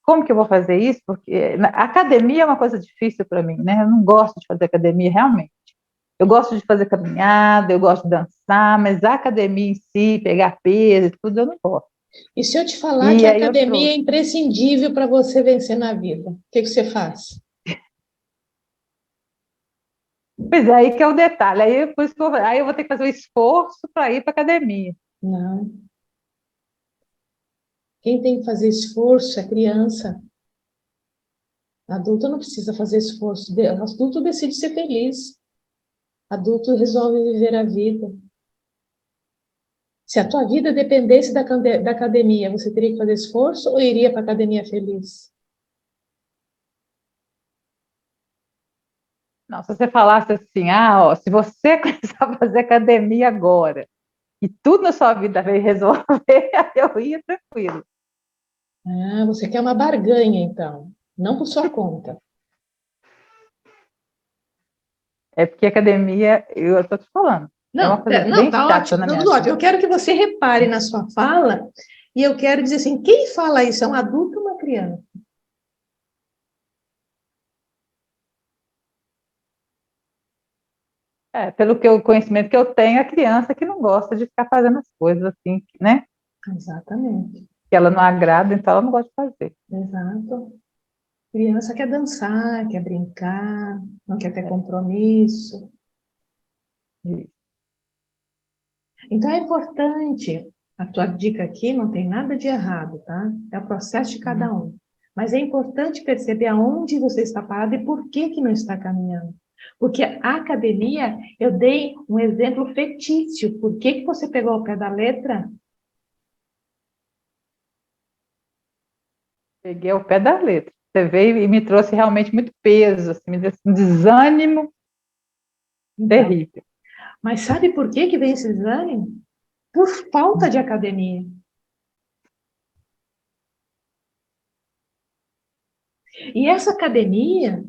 como que eu vou fazer isso? Porque a academia é uma coisa difícil para mim, né? Eu não gosto de fazer academia realmente. Eu gosto de fazer caminhada, eu gosto de dançar, mas a academia em si, pegar peso e tudo, eu não gosto. E se eu te falar que E a aí eu academia é trouxe. imprescindível para você vencer na vida, o que você faz? Pois é, aí que é o detalhe. Aí, por isso que aí eu vou ter que fazer o esforço para ir para academia. Não. Quem tem que fazer esforço é criança. Adulto não precisa fazer esforço. Adulto decide ser feliz. Adulto resolve viver a vida. Se a tua vida dependesse da academia, você teria que fazer esforço ou iria para a academia feliz? Não, se você falasse assim, ó, se você começar a fazer academia agora e tudo na sua vida vai resolver, eu ia tranquilo. Ah, você quer uma barganha, então. Não por sua conta. É porque academia, eu estou te falando, é uma Não, coisa não, bem tá chata ótimo, na minha tudo ótimo. vida. Eu quero que você repare na sua fala e eu quero dizer assim, quem fala isso é um adulto ou uma criança? Pelo que o conhecimento que eu tenho, a criança que não gosta de ficar fazendo as coisas assim, né? Exatamente, Que ela não agrada, então ela não gosta de fazer. exato. Criança quer dançar, quer brincar, não quer ter compromisso. Isso. Então é importante, a tua dica aqui não tem nada de errado, tá? É o processo de cada um. Mas é importante perceber aonde você está parado e por que que não está caminhando. Porque a academia, eu dei um exemplo fictício. Por que que você pegou o pé da letra? Peguei ao pé da letra. Você veio e me trouxe realmente muito peso, assim, me deu um desânimo Então, terrível. mas sabe por que que vem esse desânimo? Por falta de academia. E essa academia,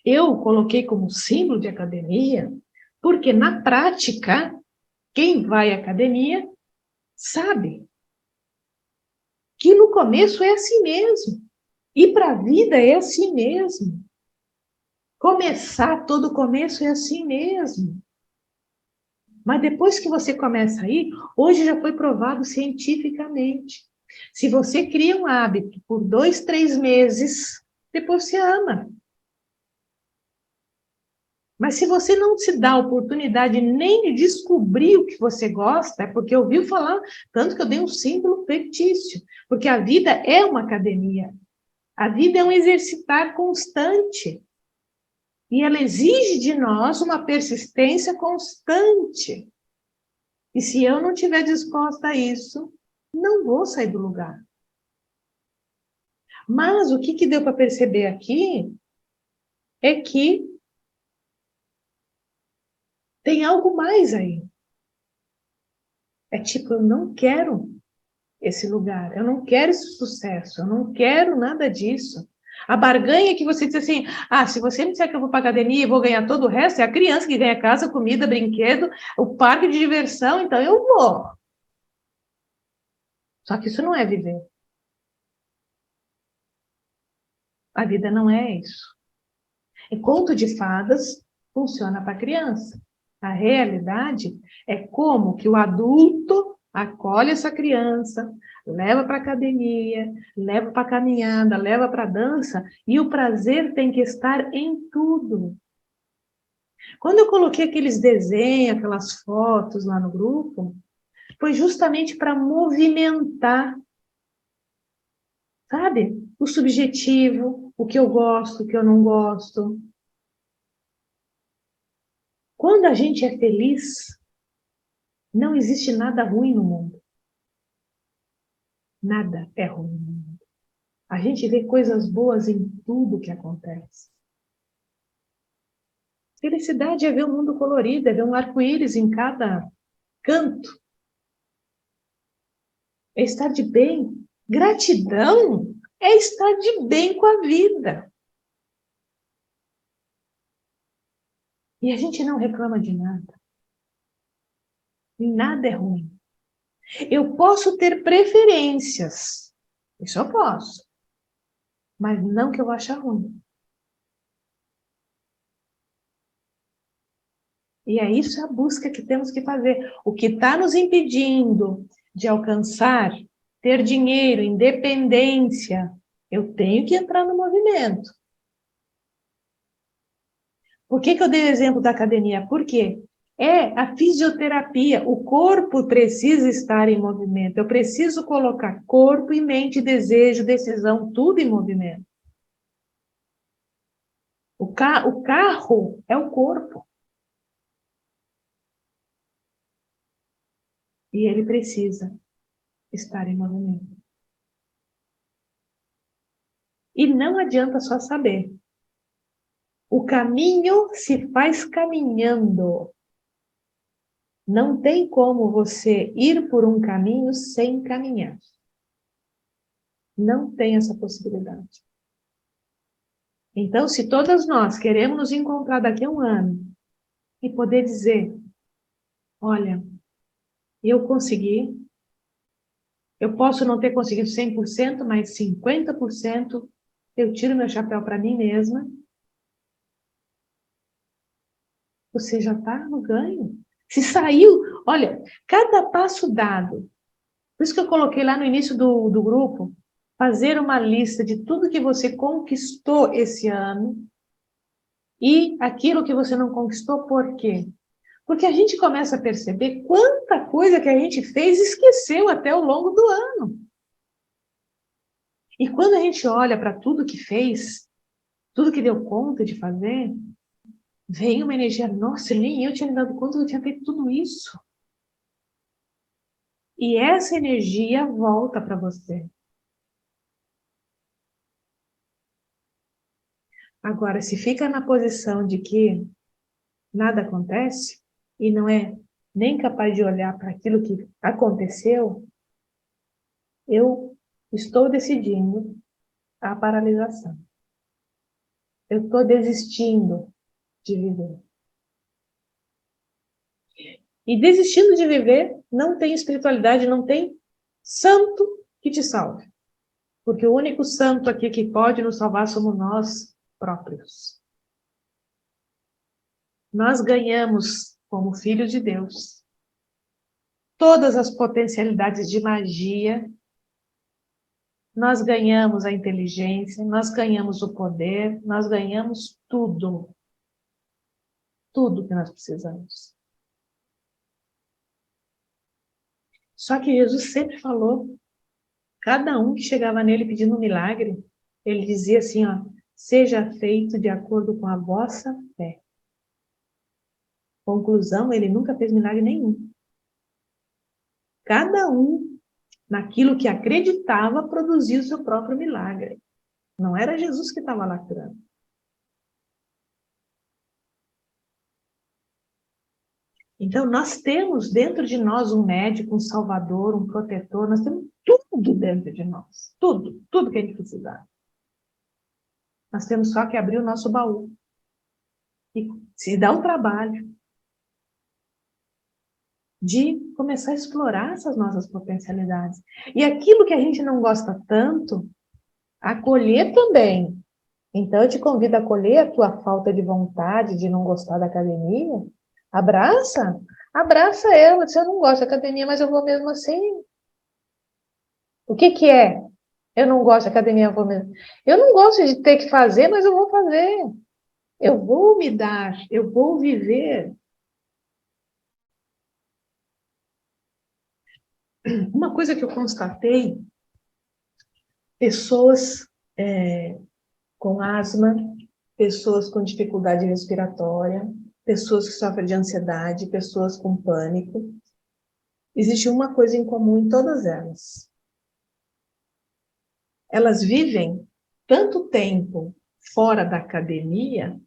eu coloquei como símbolo de academia, porque na prática, quem vai à academia sabe que no começo é assim mesmo. E para a vida é assim mesmo. Começar, todo começo é assim mesmo. Mas depois que você começa a ir, hoje já foi provado cientificamente. Se você cria um hábito por 2, 3 meses, depois você ama. Mas se você não se dá a oportunidade nem de descobrir o que você gosta, é porque ouviu falar, tanto que eu dei um símbolo fictício, porque a vida é uma academia. A vida é um exercitar constante. E ela exige de nós uma persistência constante. E se eu não estiver disposta a isso, não vou sair do lugar. Mas o que deu para perceber aqui é que tem algo mais aí. É tipo, eu não quero esse lugar, eu não quero esse sucesso, eu não quero nada disso. A barganha que você diz assim, se você me disser que eu vou para academia e vou ganhar todo o resto, é a criança que ganha casa, comida, brinquedo, o parque de diversão, então eu vou. Só que isso não é viver. A vida não é isso. E conto de fadas funciona para criança. A realidade é como que o adulto acolhe essa criança, leva para academia, leva para caminhada, leva para dança, e o prazer tem que estar em tudo. Quando eu coloquei aqueles desenhos, aquelas fotos lá no grupo, foi justamente para movimentar, sabe? O subjetivo, o que eu gosto, o que eu não gosto. Quando a gente é feliz, não existe nada ruim no mundo. Nada é ruim no mundo. A gente vê coisas boas em tudo que acontece. Felicidade é ver o mundo colorido, é ver um arco-íris em cada canto. é estar de bem. Gratidão é estar de bem com a vida. E a gente não reclama de nada. Nada é ruim. Eu posso ter preferências. Isso eu posso. Mas não que eu ache ruim. E é isso a busca que temos que fazer. O que está nos impedindo de alcançar, ter dinheiro, independência, eu tenho que entrar no movimento. Por que eu dei o exemplo da academia? Por quê? É a fisioterapia. O corpo precisa estar em movimento. Eu preciso colocar corpo e mente, desejo, decisão, tudo em movimento. O carro é o corpo. E ele precisa estar em movimento. E não adianta só saber. O caminho se faz caminhando. Não tem como você ir por um caminho sem caminhar. Não tem essa possibilidade. Então, se todas nós queremos nos encontrar daqui a um ano e poder dizer, olha, eu consegui, eu posso não ter conseguido 100%, mas 50%, eu tiro meu chapéu para mim mesma, você já está no ganho. Se saiu, olha, cada passo dado, por isso que eu coloquei lá no início do grupo, fazer uma lista de tudo que você conquistou esse ano e aquilo que você não conquistou, por quê? Porque a gente começa a perceber quanta coisa que a gente fez e esqueceu até ao longo do ano. E quando a gente olha para tudo que fez, tudo que deu conta de fazer, vem uma energia, nossa, nem eu tinha me dado conta que eu tinha feito tudo isso. E essa energia volta para você. Agora, se fica na posição de que nada acontece, e não é nem capaz de olhar para aquilo que aconteceu, eu estou decidindo a paralisação. Eu estou desistindo de viver. E desistindo de viver, não tem espiritualidade, não tem santo que te salve. Porque o único santo aqui que pode nos salvar somos nós próprios. Nós ganhamos, como filhos de Deus, todas as potencialidades de magia, nós ganhamos a inteligência, nós ganhamos o poder, nós ganhamos tudo. Tudo que nós precisamos. Só que Jesus sempre falou, cada um que chegava nele pedindo um milagre, ele dizia assim, ó, seja feito de acordo com a vossa fé. Conclusão, ele nunca fez milagre nenhum. Cada um, naquilo que acreditava, produzia o seu próprio milagre. Não era Jesus que estava lacrando. Então, nós temos dentro de nós um médico, um salvador, um protetor, nós temos tudo dentro de nós. Tudo que a gente precisar. Nós temos só que abrir o nosso baú. E se dá um trabalho de começar a explorar essas nossas potencialidades. E aquilo que a gente não gosta tanto, acolher também. Então, eu te convido a acolher a tua falta de vontade, de não gostar da academia. Abraça ela. Se eu não gosto da academia, mas eu vou mesmo assim. O que que é? Eu não gosto da academia, eu vou mesmo. Eu não gosto de ter que fazer, mas eu vou fazer. Eu vou me dar, eu vou viver. Uma coisa que eu constatei, pessoas com asma, pessoas com dificuldade respiratória, pessoas que sofrem de ansiedade, pessoas com pânico. Existe uma coisa em comum em todas elas. Elas vivem tanto tempo fora da academia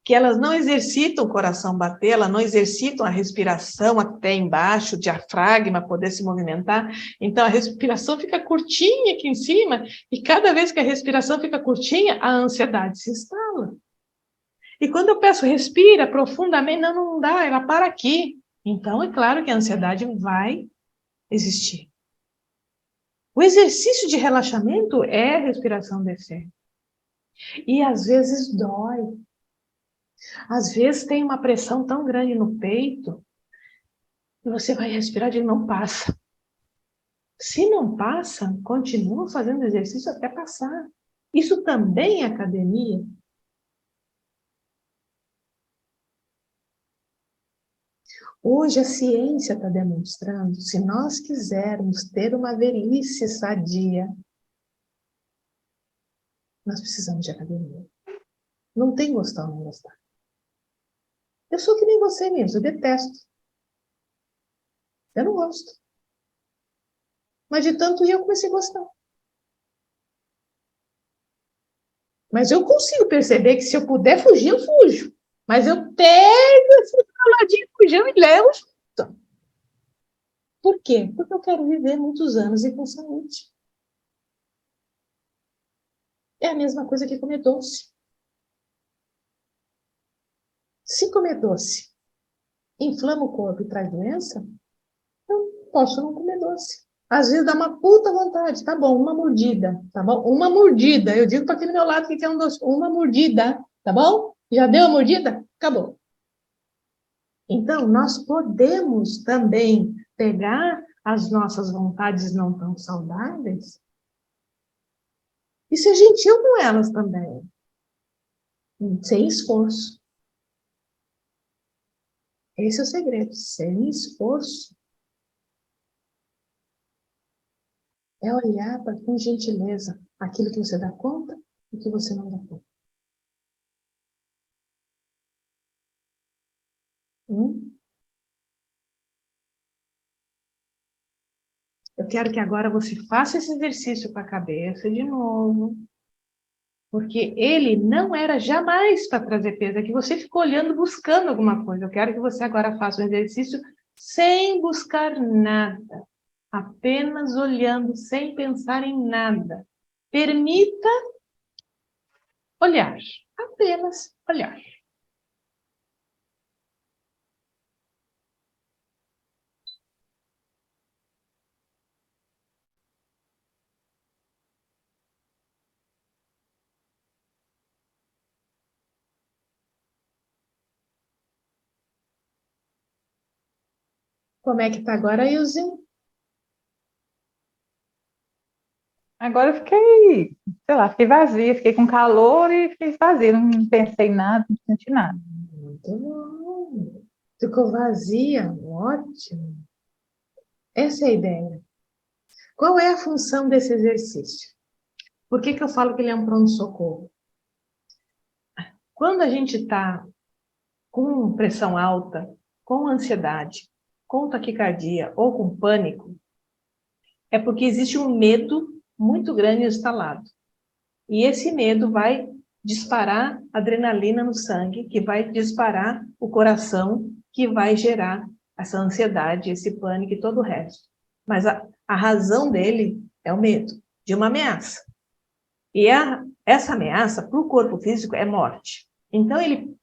que elas não exercitam o coração bater, elas não exercitam a respiração até embaixo, o diafragma poder se movimentar. Então, a respiração fica curtinha aqui em cima, e cada vez que a respiração fica curtinha, a ansiedade se instala. E quando eu peço respira profundamente, não dá, ela para aqui. Então, é claro que a ansiedade vai existir. O exercício de relaxamento é a respiração descer. E às vezes dói. Às vezes tem uma pressão tão grande no peito e você vai respirar e não passa. Se não passa, continua fazendo exercício até passar. Isso também é academia. Hoje a ciência está demonstrando, se nós quisermos ter uma velhice sadia, nós precisamos de academia. Não tem gostar ou não gostar. Eu sou que nem você mesmo, eu detesto. Eu não gosto. Mas de tanto ir eu comecei a gostar. Mas eu consigo perceber que se eu puder fugir, eu fujo. Mas eu pego esse ladinho, fujão e levo junto. Por quê? Porque eu quero viver muitos anos e com saúde. É a mesma coisa que comer doce. Se comer doce inflama o corpo e traz doença, eu posso não comer doce. Às vezes dá uma puta vontade, tá bom, uma mordida, tá bom? Uma mordida, eu digo para aquele meu lado que quer um doce, uma mordida, tá bom? Já deu a mordida? Acabou. Então, nós podemos também pegar as nossas vontades não tão saudáveis e ser gentil com elas também, sem esforço. Esse é o segredo, sem esforço. É olhar com gentileza aquilo que você dá conta e que você não dá conta. Eu quero que agora você faça esse exercício com a cabeça de novo. Porque ele não era jamais para trazer peso, é que você ficou olhando, buscando alguma coisa. Eu quero que você agora faça um exercício sem buscar nada. Apenas olhando, sem pensar em nada. Permita olhar. Apenas olhar. Como é que está agora, Ilzinho? Agora eu fiquei, sei lá, fiquei vazia, fiquei com calor e fiquei vazia, não pensei em nada, não senti nada. Muito bom. Ficou vazia, ótimo. Essa é a ideia. Qual é a função desse exercício? Por que eu falo que ele é um pronto-socorro? Quando a gente está com pressão alta, com ansiedade, com taquicardia ou com pânico, é porque existe um medo muito grande instalado. E esse medo vai disparar adrenalina no sangue, que vai disparar o coração, que vai gerar essa ansiedade, esse pânico e todo o resto. Mas a razão dele é o medo de uma ameaça. E essa ameaça para o corpo físico é morte. Então, ele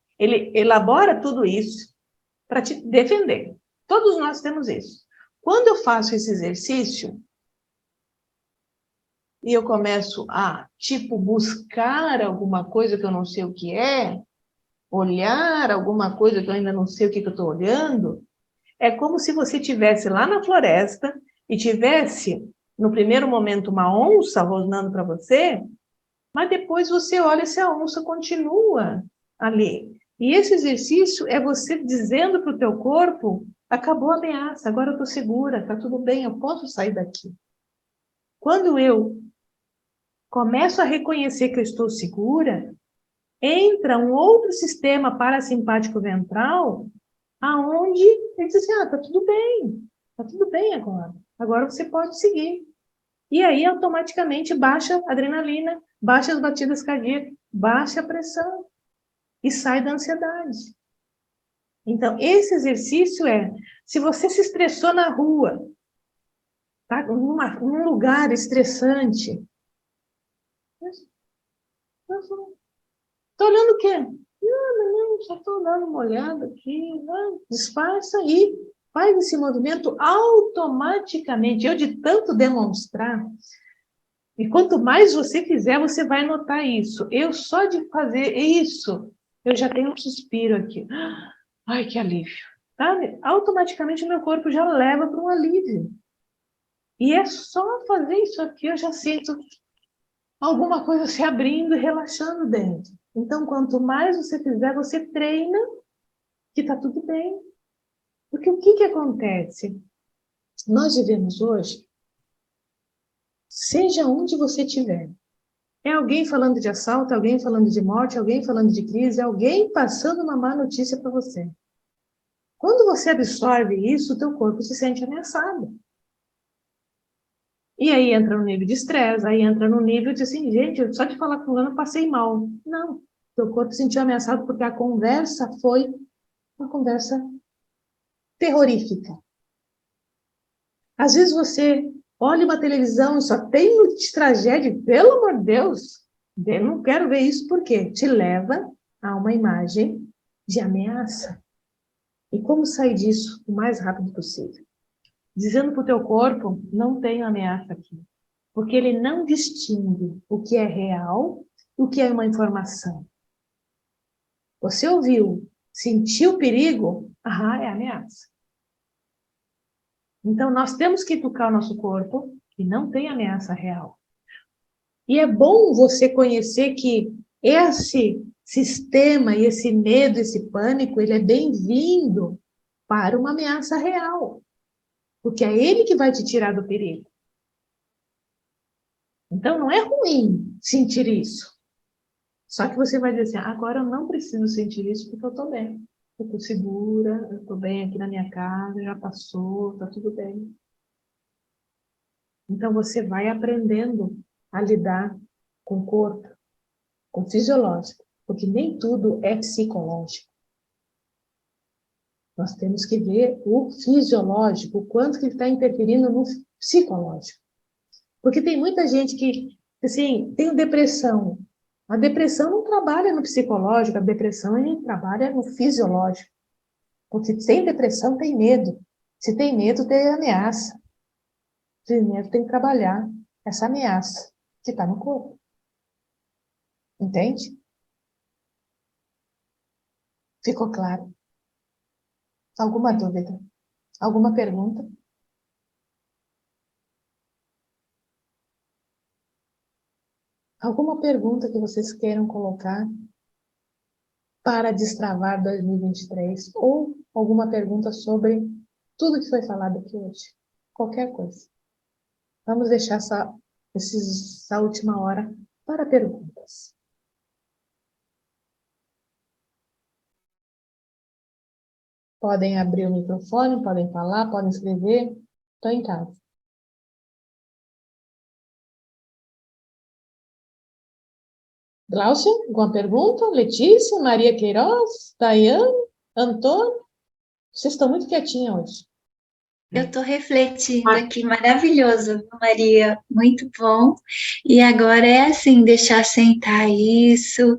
elabora tudo isso para te defender. Todos nós temos isso. Quando eu faço esse exercício, e eu começo a, buscar alguma coisa que eu não sei o que é, olhar alguma coisa que eu ainda não sei o que eu estou olhando, é como se você estivesse lá na floresta e tivesse, no primeiro momento, uma onça rosnando para você, mas depois você olha se a onça continua ali. E esse exercício é você dizendo para o teu corpo, acabou a ameaça, agora eu estou segura, está tudo bem, eu posso sair daqui. Quando eu começo a reconhecer que eu estou segura, entra um outro sistema parasimpático ventral, aonde ele diz assim, está tudo bem agora. Agora você pode seguir. E aí, automaticamente, baixa a adrenalina, baixa as batidas cardíacas, baixa a pressão. e sai da ansiedade. Então, esse exercício se você se estressou na rua, tá? Num lugar estressante, estou olhando o quê? Não, só estou dando uma olhada aqui, disfarça e faz esse movimento automaticamente. Eu, de tanto demonstrar, e quanto mais você fizer, você vai notar isso. Eu, só de fazer isso, eu já tenho um suspiro aqui. Ai, que alívio. Sabe? Automaticamente o meu corpo já leva para um alívio. E é só fazer isso aqui, eu já sinto alguma coisa se abrindo e relaxando dentro. Então, quanto mais você fizer, você treina que está tudo bem. Porque o que acontece? Nós vivemos hoje, seja onde você estiver, é alguém falando de assalto, alguém falando de morte, alguém falando de crise, alguém passando uma má notícia para você. Quando você absorve isso, o teu corpo se sente ameaçado. E aí entra no nível de estresse, aí entra no nível de assim, gente, só de falar com fulano eu passei mal. Não, teu corpo se sentiu ameaçado porque a conversa foi uma conversa terrorífica. Às vezes você olha uma televisão e só tem notícia de tragédia, pelo amor de Deus, eu não quero ver isso porque te leva a uma imagem de ameaça. E como sair disso o mais rápido possível? Dizendo para o teu corpo, não tem ameaça aqui. Porque ele não distingue o que é real e o que é uma informação. Você ouviu, sentiu perigo? É ameaça. Então, nós temos que educar o nosso corpo que não tem ameaça real. E é bom você conhecer que esse sistema, esse medo, esse pânico, ele é bem-vindo para uma ameaça real. Porque é ele que vai te tirar do perigo. Então, não é ruim sentir isso. Só que você vai dizer assim, agora eu não preciso sentir isso porque eu estou bem. Eu estou segura, eu estou bem aqui na minha casa, já passou, está tudo bem. Então, você vai aprendendo a lidar com o corpo, com o fisiológico, porque nem tudo é psicológico. Nós temos que ver o fisiológico, o quanto que está interferindo no psicológico. Porque tem muita gente que, assim, tem depressão. A depressão não trabalha no psicológico, a depressão trabalha no fisiológico. Porque sem depressão tem medo. Se tem medo, tem ameaça. Primeiro tem que trabalhar essa ameaça que está no corpo. Entende? Ficou claro? Alguma dúvida? Alguma pergunta? Alguma pergunta que vocês queiram colocar para destravar 2023? Ou alguma pergunta sobre tudo que foi falado aqui hoje? Qualquer coisa. Vamos deixar essa última hora para perguntas. Podem abrir o microfone, podem falar, podem escrever. Estou em casa. Glaucia, alguma pergunta? Letícia, Maria Queiroz, Daiane, Antônio? Vocês estão muito quietinhas hoje. Eu estou refletindo aqui, maravilhoso, Maria, muito bom. E agora é assim, deixar sentar isso,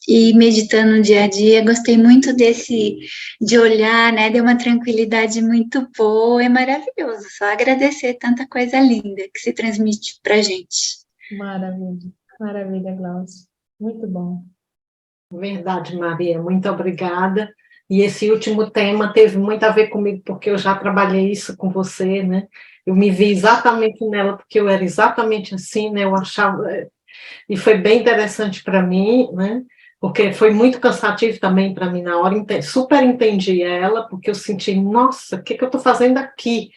e meditando no dia a dia. Gostei muito de olhar, né? Deu uma tranquilidade muito boa, é maravilhoso. Só agradecer tanta coisa linda que se transmite para gente. Maravilha, maravilha, Glaucia. Muito bom. Verdade, Maria, muito obrigada. E esse último tema teve muito a ver comigo, porque eu já trabalhei isso com você, né? Eu me vi exatamente nela, porque eu era exatamente assim, né? Eu achava... E foi bem interessante para mim, né? Porque foi muito cansativo também para mim na hora. Super entendi ela, porque eu senti, nossa, o que eu estou fazendo aqui?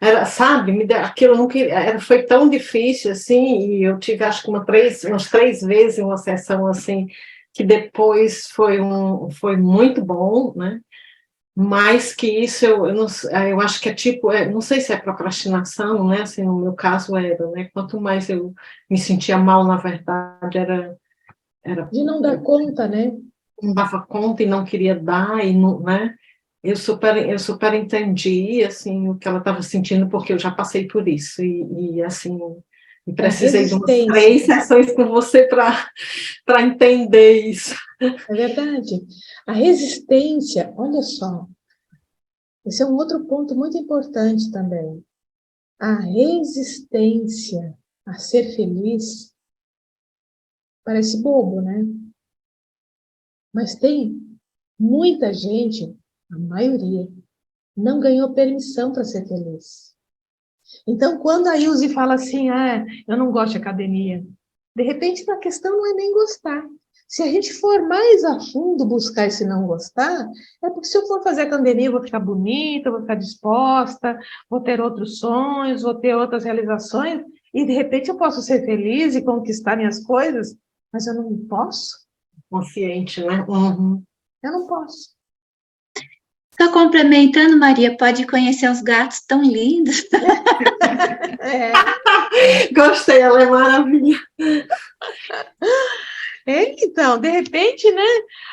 Era, sabe, aquilo não queria, foi tão difícil, assim, e eu tive, acho que umas 3 vezes uma sessão, assim, que depois foi muito bom, né? Mais que isso, eu acho que é tipo, não sei se é procrastinação, né? Assim, no meu caso era, né? Quanto mais eu me sentia mal, na verdade, De não dar conta, né? Não dava conta e não queria dar, e não, né? Eu super entendi, assim, o que ela estava sentindo, porque eu já passei por isso, assim, e É a precisei de umas resistência. 3 sessões com você para entender isso. É verdade. A resistência, olha só, esse é um outro ponto muito importante também. A resistência a ser feliz parece bobo, né? Mas tem muita gente, a maioria, não ganhou permissão para ser feliz. Então, quando a Ilse fala assim, eu não gosto de academia, de repente a questão não é nem gostar. Se a gente for mais a fundo buscar esse não gostar, é porque se eu for fazer academia, eu vou ficar bonita, vou ficar disposta, vou ter outros sonhos, vou ter outras realizações, e de repente eu posso ser feliz e conquistar minhas coisas, mas eu não posso. Consciente, né? Uhum. Eu não posso. Só complementando, Maria, pode conhecer os gatos tão lindos. É. Gostei, ela é maravilhosa. Então, de repente, né?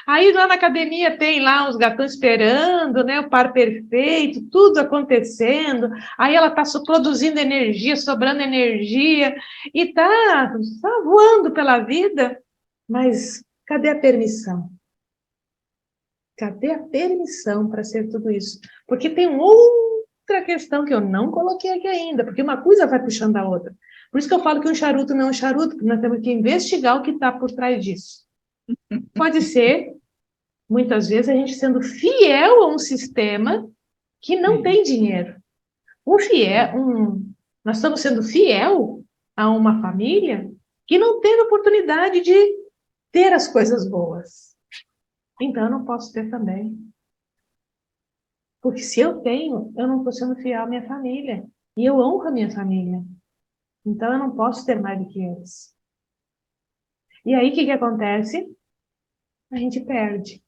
Aí lá na academia tem lá uns gatões esperando, né? O par perfeito, tudo acontecendo. Aí ela está produzindo energia, sobrando energia e tá voando pela vida. Mas cadê a permissão? Cadê a permissão para ser tudo isso? Porque tem outra questão que eu não coloquei aqui ainda, porque uma coisa vai puxando a outra. Por isso que eu falo que um charuto não é um charuto, porque nós temos que investigar o que está por trás disso. Pode ser, muitas vezes, a gente sendo fiel a um sistema que não tem dinheiro. Nós estamos sendo fiel a uma família que não teve oportunidade de ter as coisas boas. Então, eu não posso ter também. Porque se eu tenho, eu não estou sendo fiel à minha família. E eu honro a minha família. Então, eu não posso ter mais do que eles. E aí, o que acontece? A gente perde.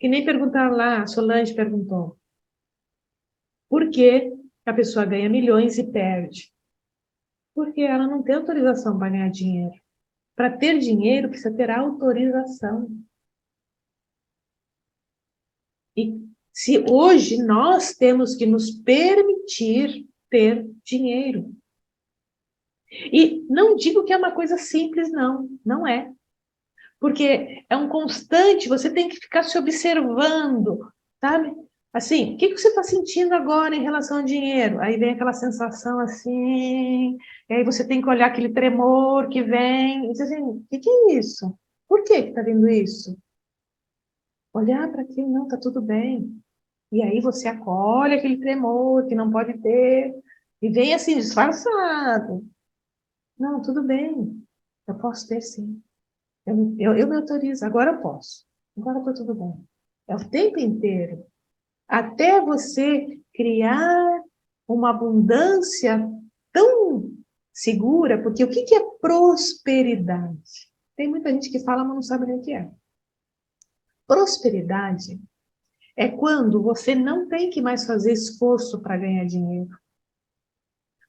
Que nem perguntaram lá, a Solange perguntou. Por que a pessoa ganha milhões e perde? Porque ela não tem autorização para ganhar dinheiro. Para ter dinheiro, precisa ter autorização. E se hoje nós temos que nos permitir ter dinheiro. E não digo que é uma coisa simples, não. Não é. Porque é um constante, você tem que ficar se observando, sabe? Assim, o que você está sentindo agora em relação ao dinheiro? Aí vem aquela sensação assim, e aí você tem que olhar aquele tremor que vem, e diz assim, o que é isso? Por que está vindo isso? Olhar para aquilo, não, está tudo bem. E aí você acolhe aquele tremor que não pode ter, e vem assim, disfarçado. Não, tudo bem, eu posso ter sim. Eu me autorizo, agora eu posso. Agora está tudo bem. É o tempo inteiro. Até você criar uma abundância tão segura, porque o que é prosperidade? Tem muita gente que fala, mas não sabe nem o que é. Prosperidade é quando você não tem que mais fazer esforço para ganhar dinheiro.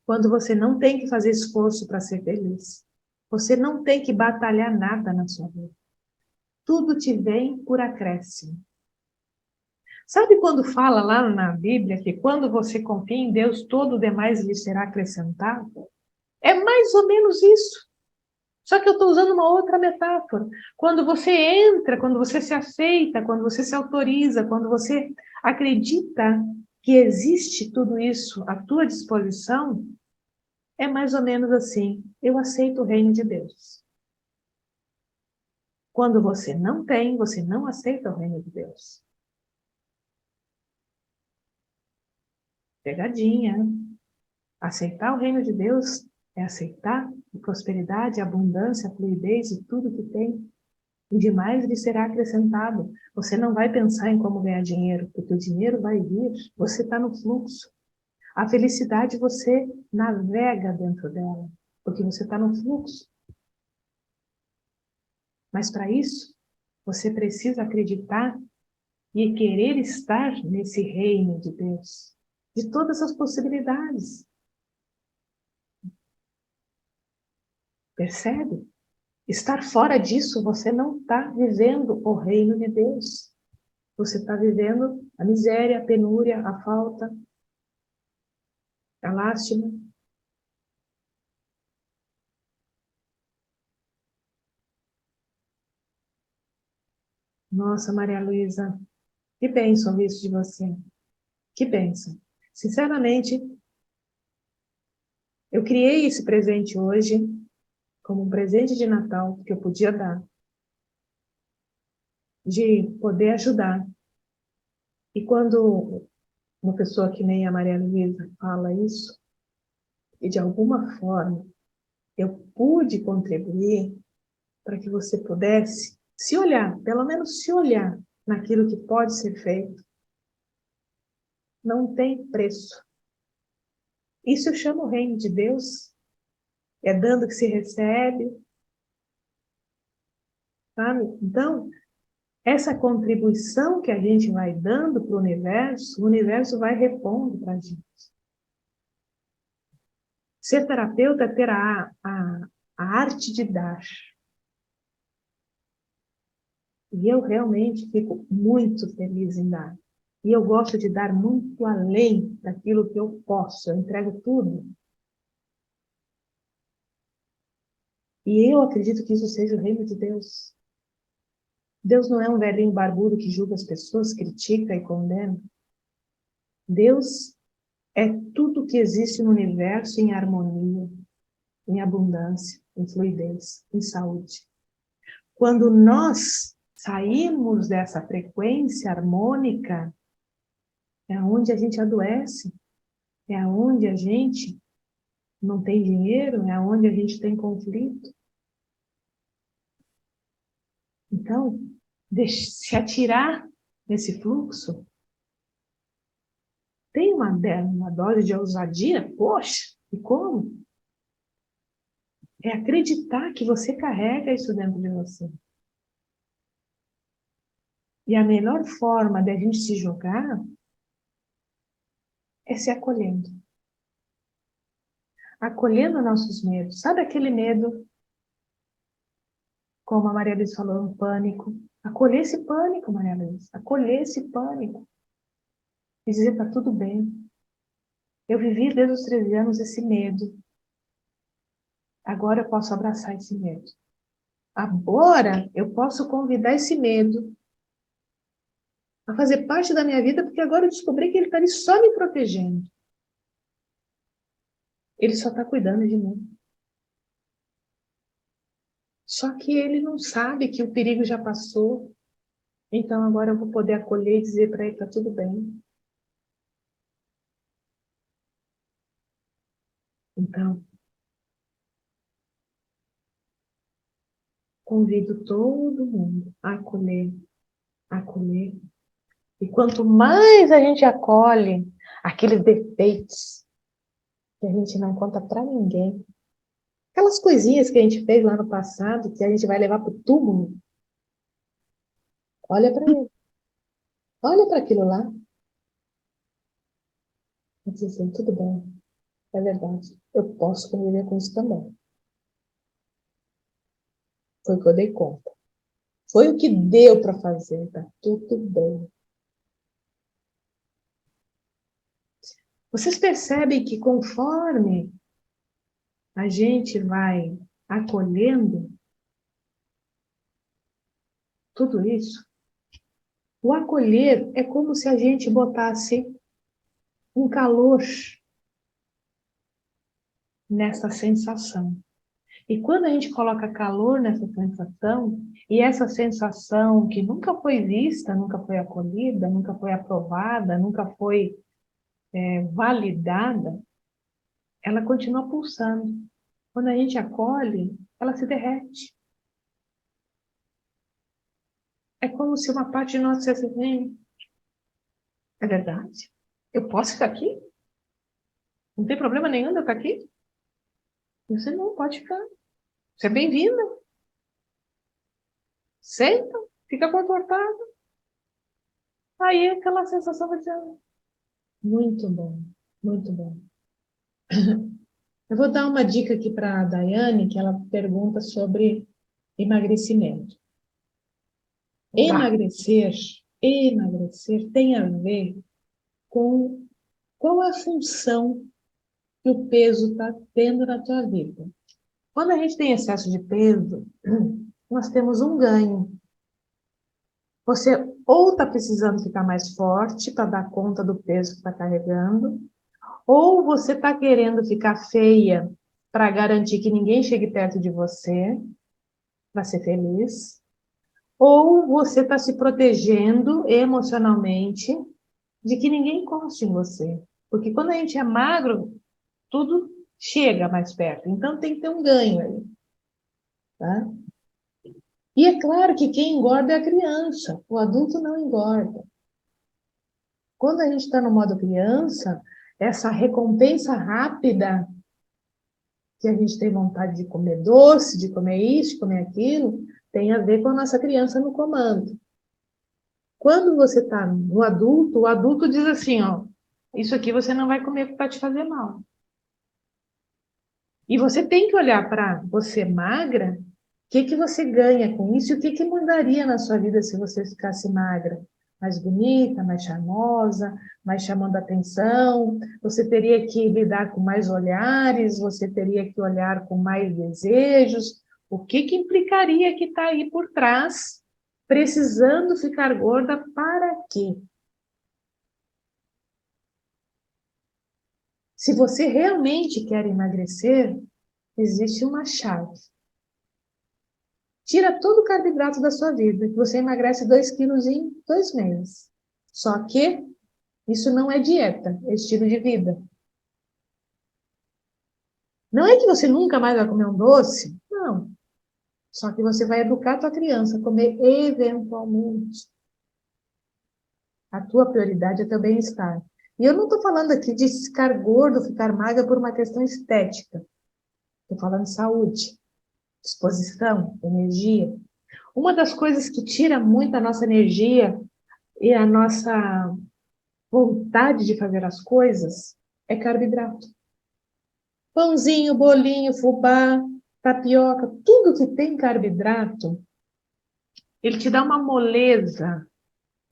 Quando você não tem que fazer esforço para ser feliz. Você não tem que batalhar nada na sua vida. Tudo te vem por acréscimo. Sabe quando fala lá na Bíblia que quando você confia em Deus, todo o demais lhe será acrescentado? É mais ou menos isso. Só que eu estou usando uma outra metáfora. Quando você entra, quando você se aceita, quando você se autoriza, quando você acredita que existe tudo isso à tua disposição, é mais ou menos assim. Eu aceito o reino de Deus. Quando você não tem, você não aceita o reino de Deus. Pegadinha. Aceitar o reino de Deus é aceitar a prosperidade, a abundância, a fluidez e tudo que tem. E demais lhe será acrescentado. Você não vai pensar em como ganhar dinheiro, porque o dinheiro vai vir. Você está no fluxo. A felicidade você navega dentro dela, porque você está no fluxo. Mas para isso, você precisa acreditar e querer estar nesse reino de Deus, de todas as possibilidades. Percebe? estar fora disso, você não está vivendo o reino de Deus. Você está vivendo a miséria, a penúria, a falta, a lástima. Nossa, Maria Luísa, que bênção isso de você. Que bênção. Sinceramente, eu criei esse presente hoje como um presente de Natal que eu podia dar, de poder ajudar. E quando uma pessoa que nem a Maria Luísa fala isso, e de alguma forma eu pude contribuir para que você pudesse se olhar, pelo menos se olhar naquilo que pode ser feito, não tem preço. Isso eu chamo o reino de Deus, é dando que se recebe, sabe? Então, essa contribuição que a gente vai dando para o universo vai repondo para a gente. Ser terapeuta é ter a arte de dar. E eu realmente fico muito feliz em dar. E eu gosto de dar muito além daquilo que eu posso. Eu entrego tudo. E eu acredito que isso seja o reino de Deus. Deus não é um velhinho barbudo que julga as pessoas, critica e condena. Deus é tudo que existe no universo em harmonia, em abundância, em fluidez, em saúde. Quando nós saímos dessa frequência harmônica, é onde a gente adoece, é onde a gente não tem dinheiro, é onde a gente tem conflito. Então, se atirar nesse fluxo, tem uma dose de ousadia, poxa, e como? É acreditar que você carrega isso dentro de você. E a melhor forma de a gente se jogar é se acolhendo. Acolhendo nossos medos. Sabe aquele medo, como a Maria Luísa falou, um pânico? Acolher esse pânico, Maria Luísa. Acolher esse pânico. E dizer, tá tudo bem. Eu vivi desde os 13 anos esse medo. Agora eu posso abraçar esse medo. Agora eu posso convidar esse medo a fazer parte da minha vida, porque agora eu descobri que ele está ali só me protegendo. Ele só está cuidando de mim. Só que ele não sabe que o perigo já passou. Então agora eu vou poder acolher e dizer para ele, está tudo bem. Então, convido todo mundo a acolher, acolher. E quanto mais a gente acolhe aqueles defeitos que a gente não conta para ninguém, aquelas coisinhas que a gente fez lá no passado, que a gente vai levar para o túmulo, olha para ele. Olha para aquilo lá. E diz assim, tudo bem, é verdade. Eu posso conviver com isso também. Foi o que eu dei conta. Foi o que deu para fazer, tá tudo bem. Vocês percebem que conforme a gente vai acolhendo tudo isso, o acolher é como se a gente botasse um calor nessa sensação. E quando a gente coloca calor nessa sensação, e essa sensação que nunca foi vista, nunca foi acolhida, nunca foi aprovada, nunca foi validada, ela continua pulsando. Quando a gente acolhe, ela se derrete. É como se uma parte de nós dissesse assim, é verdade? Eu posso ficar aqui? Não tem problema nenhum de eu ficar aqui? Você não pode ficar. Você é bem-vinda. Senta, fica confortável. Aí aquela sensação vai dizer, muito bom, muito bom. Eu vou dar uma dica aqui para a Daiane, que ela pergunta sobre emagrecimento. Emagrecer tem a ver com qual é a função que o peso está tendo na tua vida. Quando a gente tem excesso de peso, nós temos um ganho. Você ou está precisando ficar mais forte para dar conta do peso que está carregando, ou você está querendo ficar feia para garantir que ninguém chegue perto de você, para ser feliz, ou você está se protegendo emocionalmente de que ninguém encoste em você. Porque quando a gente é magro, tudo chega mais perto. Então tem que ter um ganho aí. Tá? E é claro que quem engorda é a criança, o adulto não engorda. Quando a gente está no modo criança, essa recompensa rápida, que a gente tem vontade de comer doce, de comer isso, de comer aquilo, tem a ver com a nossa criança no comando. Quando você está no adulto, o adulto diz assim, ó, isso aqui você não vai comer porque vai te fazer mal. E você tem que olhar para você magra, o que você ganha com isso e o que mudaria na sua vida se você ficasse magra? Mais bonita, mais charmosa, mais chamando atenção, você teria que lidar com mais olhares, você teria que olhar com mais desejos. O que implicaria que está aí por trás, precisando ficar gorda para quê? Se você realmente quer emagrecer, existe uma chave. Tira todo o carboidrato da sua vida, você emagrece 2 quilos em 2 meses. Só que isso não é dieta, é estilo de vida. Não é que você nunca mais vai comer um doce, não. Só que você vai educar a tua criança a comer eventualmente. A tua prioridade é teu bem-estar. E eu não estou falando aqui de ficar gordo, ficar magra por uma questão estética. Estou falando de saúde, disposição, energia. Uma das coisas que tira muito a nossa energia e a nossa vontade de fazer as coisas é carboidrato. Pãozinho, bolinho, fubá, tapioca, tudo que tem carboidrato, ele te dá uma moleza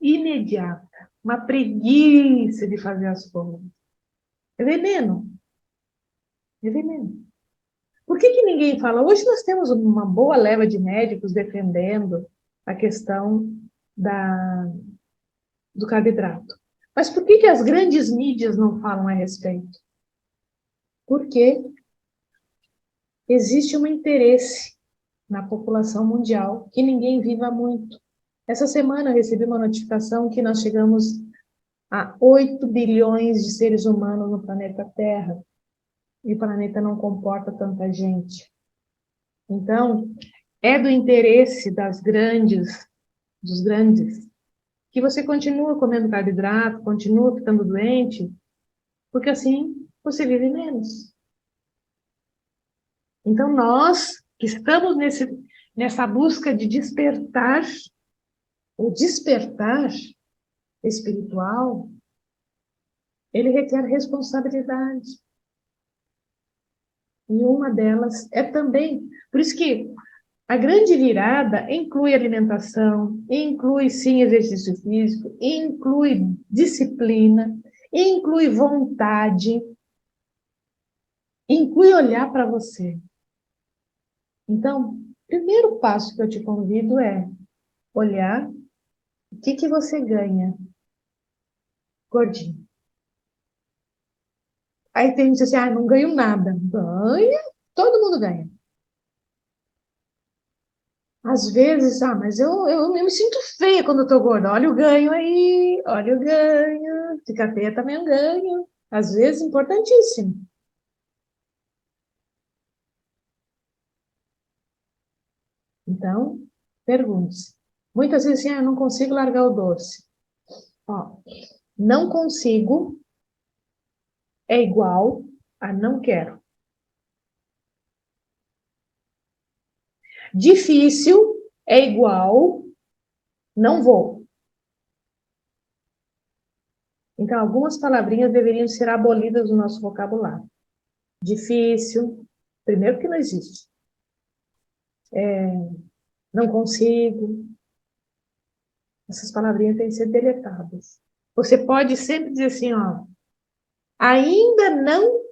imediata, uma preguiça de fazer as coisas. É veneno. É veneno. Por que ninguém fala? Hoje nós temos uma boa leva de médicos defendendo a questão do carboidrato. Mas por que as grandes mídias não falam a respeito? Porque existe um interesse na população mundial que ninguém viva muito. Essa semana eu recebi uma notificação que nós chegamos a 8 bilhões de seres humanos no planeta Terra. E o planeta não comporta tanta gente. Então, é do interesse dos grandes, que você continua comendo carboidrato, continua ficando doente, porque assim você vive menos. Então, nós que estamos nessa busca de despertar, o despertar espiritual, ele requer responsabilidade. E uma delas é também, por isso que a grande virada inclui alimentação, inclui sim exercício físico, inclui disciplina, inclui vontade, inclui olhar para você. Então, o primeiro passo que eu te convido é olhar o que você ganha gordinho. Aí tem gente assim, não ganho nada. Ganha, todo mundo ganha. Às vezes, mas eu me sinto feia quando eu tô gorda. Olha o ganho aí, olha o ganho. Ficar feia também é um ganho. Às vezes, importantíssimo. Então, pergunte-se. Muitas vezes, eu não consigo largar o doce. Ó, não consigo é igual a não quero. Difícil é igual não vou. Então, algumas palavrinhas deveriam ser abolidas do nosso vocabulário. Difícil, primeiro que não existe. não consigo. Essas palavrinhas têm que ser deletadas. Você pode sempre dizer assim, ó, ainda não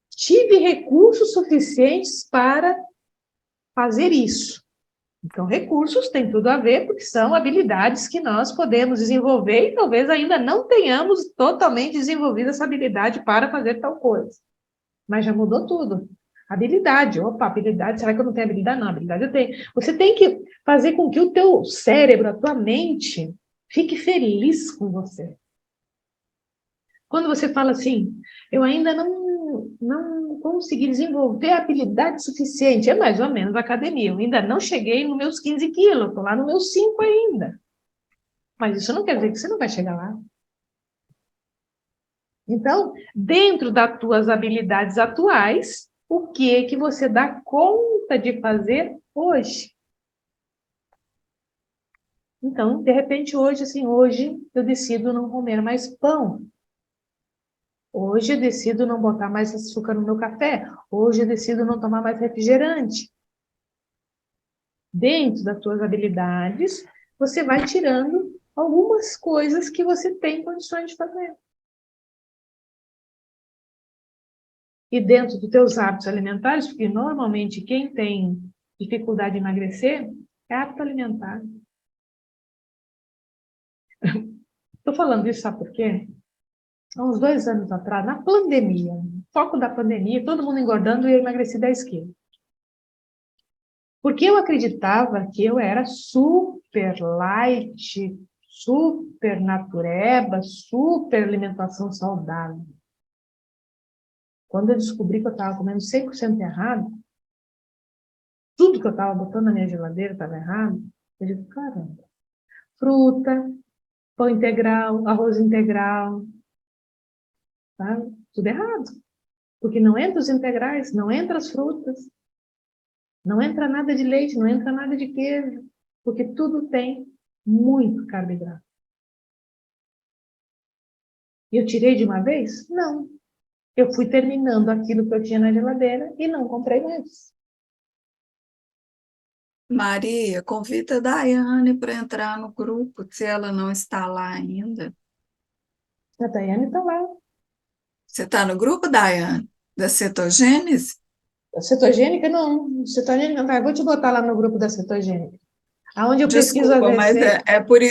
tive recursos suficientes para fazer isso. Então, recursos têm tudo a ver, porque são habilidades que nós podemos desenvolver e talvez ainda não tenhamos totalmente desenvolvido essa habilidade para fazer tal coisa. Mas já mudou tudo. Habilidade, opa, habilidade, será que eu não tenho habilidade? Não, habilidade eu tenho. Você tem que fazer com que o teu cérebro, a tua mente, fique feliz com você. Quando você fala assim, eu ainda não consegui desenvolver habilidade suficiente, é mais ou menos academia, eu ainda não cheguei nos meus 15 quilos, estou lá nos meus 5 ainda. Mas isso não quer dizer que você não vai chegar lá. Então, dentro das tuas habilidades atuais, o que é que você dá conta de fazer hoje? Então, de repente, hoje eu decido não comer mais pão. Hoje eu decido não botar mais açúcar no meu café. Hoje eu decido não tomar mais refrigerante. Dentro das tuas habilidades, você vai tirando algumas coisas que você tem condições de fazer. E dentro dos teus hábitos alimentares, porque normalmente quem tem dificuldade em emagrecer é hábito alimentar. Estou falando isso, sabe por quê? Há uns 2 anos atrás, na pandemia, foco da pandemia, todo mundo engordando e eu emagreci 10 quilos. Porque eu acreditava que eu era super light, super natureba, super alimentação saudável. Quando eu descobri que eu estava comendo 100% errado, tudo que eu estava botando na minha geladeira estava errado, eu digo, caramba, fruta, pão integral, arroz integral, tá? Tudo errado. Porque não entra os integrais, não entra as frutas, não entra nada de leite, não entra nada de queijo, porque tudo tem muito carboidrato. E eu tirei de uma vez? Não. Eu fui terminando aquilo que eu tinha na geladeira e não comprei mais. Maria, convida a Daiane para entrar no grupo, se ela não está lá ainda. A Daiane está lá. Você está no grupo, Daiane, da cetogênese? A cetogênica, não. Cetogênica, não. Eu vou te botar lá no grupo da cetogênica. Aonde eu pesquiso Desculpa, as mas receitas. é por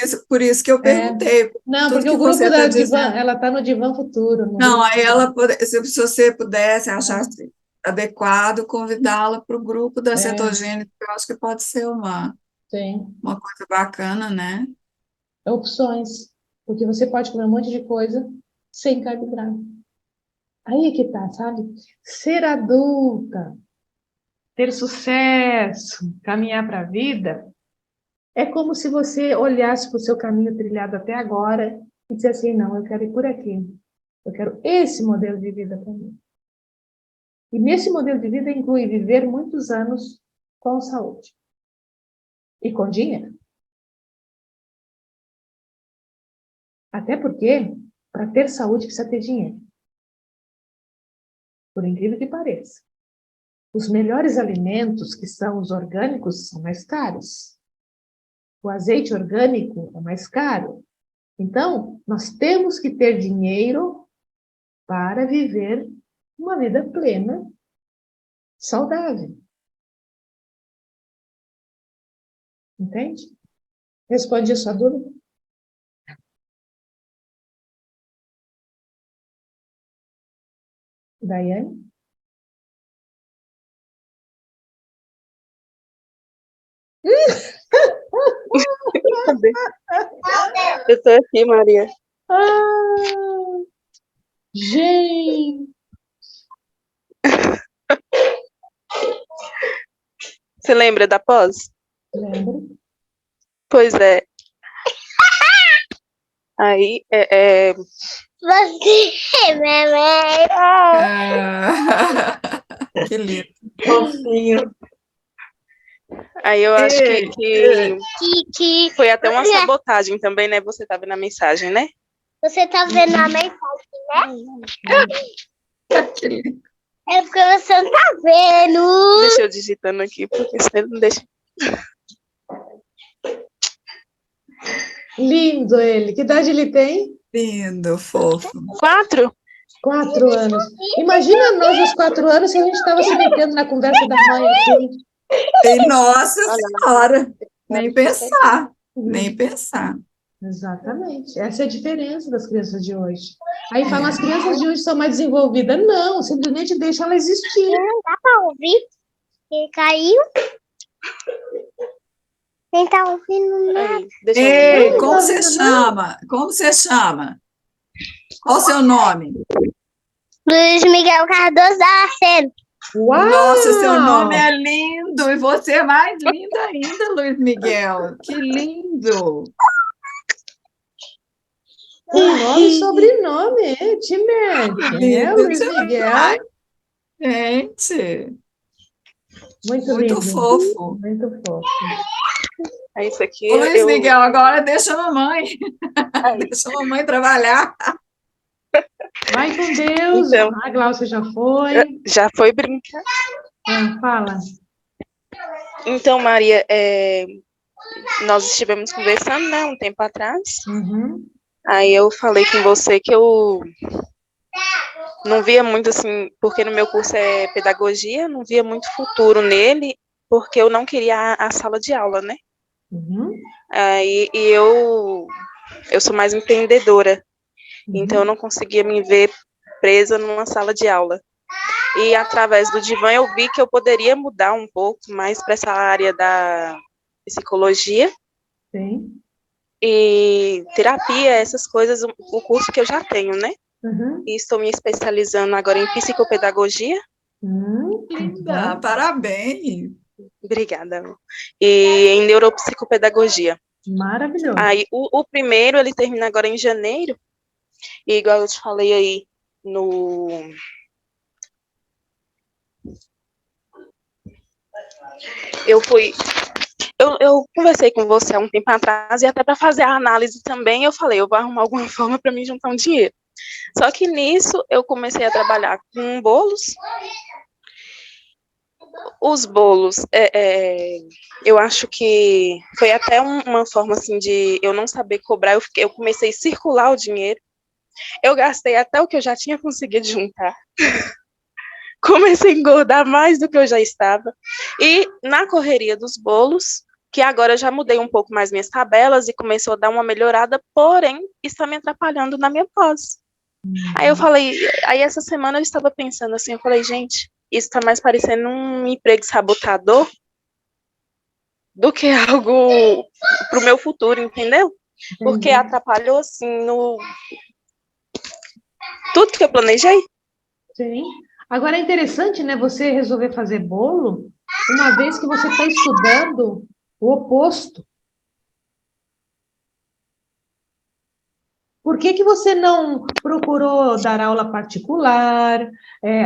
isso que eu perguntei. Não, Tudo porque que o grupo você da está Divan, dizendo. ela está no Divan Futuro. No Não, grupo. aí se você pudesse achar adequado, convidá-la para o grupo da cetogênese, eu acho que pode ser Sim. uma coisa bacana, né? Opções. Porque você pode comer um monte de coisa sem carboidrato. Aí é que tá, sabe? Ser adulta, ter sucesso, caminhar para a vida, é como se você olhasse para o seu caminho trilhado até agora e dissesse assim, não, eu quero ir por aqui. Eu quero esse modelo de vida para mim. E nesse modelo de vida inclui viver muitos anos com saúde. E com dinheiro. Até porque, para ter saúde, precisa ter dinheiro. Por incrível que pareça. Os melhores alimentos, que são os orgânicos, são mais caros. O azeite orgânico é mais caro. Então, nós temos que ter dinheiro para viver uma vida plena, saudável. Entende? Responde a sua dúvida? Daiane? Cadê? Eu tô aqui, Maria. Ah, gente! Você lembra da pós? Lembra? Pois é. Aí, Você, mamãe. Que lindo. Fofinho. aí eu acho que Kiki. foi até uma sabotagem também, né? Você tá vendo a mensagem, né? Você tá vendo a mensagem, né? Que lindo. É porque você não tá vendo. Deixa eu digitando aqui, porque senão não deixa. Lindo ele. Que idade ele tem? Lindo, fofo. 4? 4 anos. Imagina nós, aos 4 anos, se a gente estava se metendo na conversa da mãe, assim. E, nossa Senhora, nem pensar, nem pensar. Exatamente. Essa é a diferença das crianças de hoje. Aí falam, as crianças de hoje são mais desenvolvidas. Não, simplesmente deixa ela existir. Dá para ouvir? Ele caiu? Quem tá ouvindo? Aí, deixa eu Ei, ver. como você chama? Como você chama? Qual o seu nome? Luiz Miguel Cardoso Damasceno. Uau! Nossa, seu nome é lindo! E você é mais lindo ainda, Luiz Miguel. Que lindo! Com nome e sobrenome, te mete. Lindo Luiz Miguel. demais. Gente, Muito muito lindo. fofo. Muito fofo. É isso aqui. Ô, Luiz Miguel, agora deixa a mamãe. Aí. Deixa a mamãe trabalhar. Vai com Deus. Então. A Glaucia já foi. Já foi brincar. Fala. Então, Maria, nós estivemos conversando, né, um tempo atrás. Uhum. Aí eu falei com você que eu não via muito assim, porque no meu curso é pedagogia, não via muito futuro nele, porque eu não queria a sala de aula, né? Uhum. Aí eu sou mais empreendedora, então eu Uhum. não conseguia me ver presa numa sala de aula. E através do Divã eu vi que eu poderia mudar um pouco mais para essa área da psicologia. Sim. E terapia, essas coisas, o curso que eu já tenho, né? Uhum. E estou me especializando agora em psicopedagogia. Linda, parabéns. Obrigada, amor. E em neuropsicopedagogia. Maravilhoso. Aí, o primeiro, ele termina agora em janeiro. E igual eu te falei aí no... Eu conversei com você há um tempo atrás e até para fazer a análise também eu falei, eu vou arrumar alguma forma para mim juntar um dinheiro. Só que nisso eu comecei a trabalhar com bolos. Os bolos, eu acho que foi até uma forma assim de eu não saber cobrar, eu comecei a circular o dinheiro, eu gastei até o que eu já tinha conseguido juntar. Comecei a engordar mais do que eu já estava. E na correria dos bolos, que agora eu já mudei um pouco mais minhas tabelas e começou a dar uma melhorada, porém, está me atrapalhando na minha pós. Aí eu falei, aí essa semana eu estava pensando assim, eu falei, gente, isso está mais parecendo um emprego sabotador do que algo para o meu futuro, entendeu? Porque atrapalhou assim no tudo que eu planejei. Sim. Agora é interessante, né, você resolver fazer bolo, uma vez que você está estudando o oposto. Por que você não procurou dar aula particular,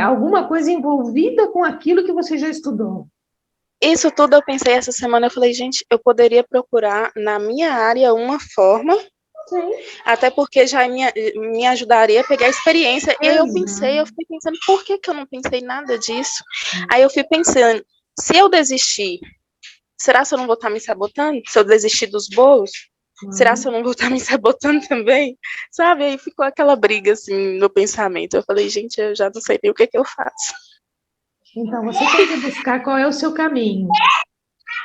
alguma coisa envolvida com aquilo que você já estudou? Isso tudo eu pensei essa semana, eu falei, gente, eu poderia procurar na minha área uma forma, Sim. até porque já me ajudaria a pegar a experiência. E aí eu fiquei pensando, por que eu não pensei nada disso? Aí eu fui pensando, se eu desistir, será que eu não vou estar me sabotando? Se eu desistir dos bolos, será que eu não vou estar me sabotando também? Sabe, aí ficou aquela briga assim no pensamento. Eu falei, gente, eu já não sei nem o que eu faço. Então, você tem que buscar qual é o seu caminho.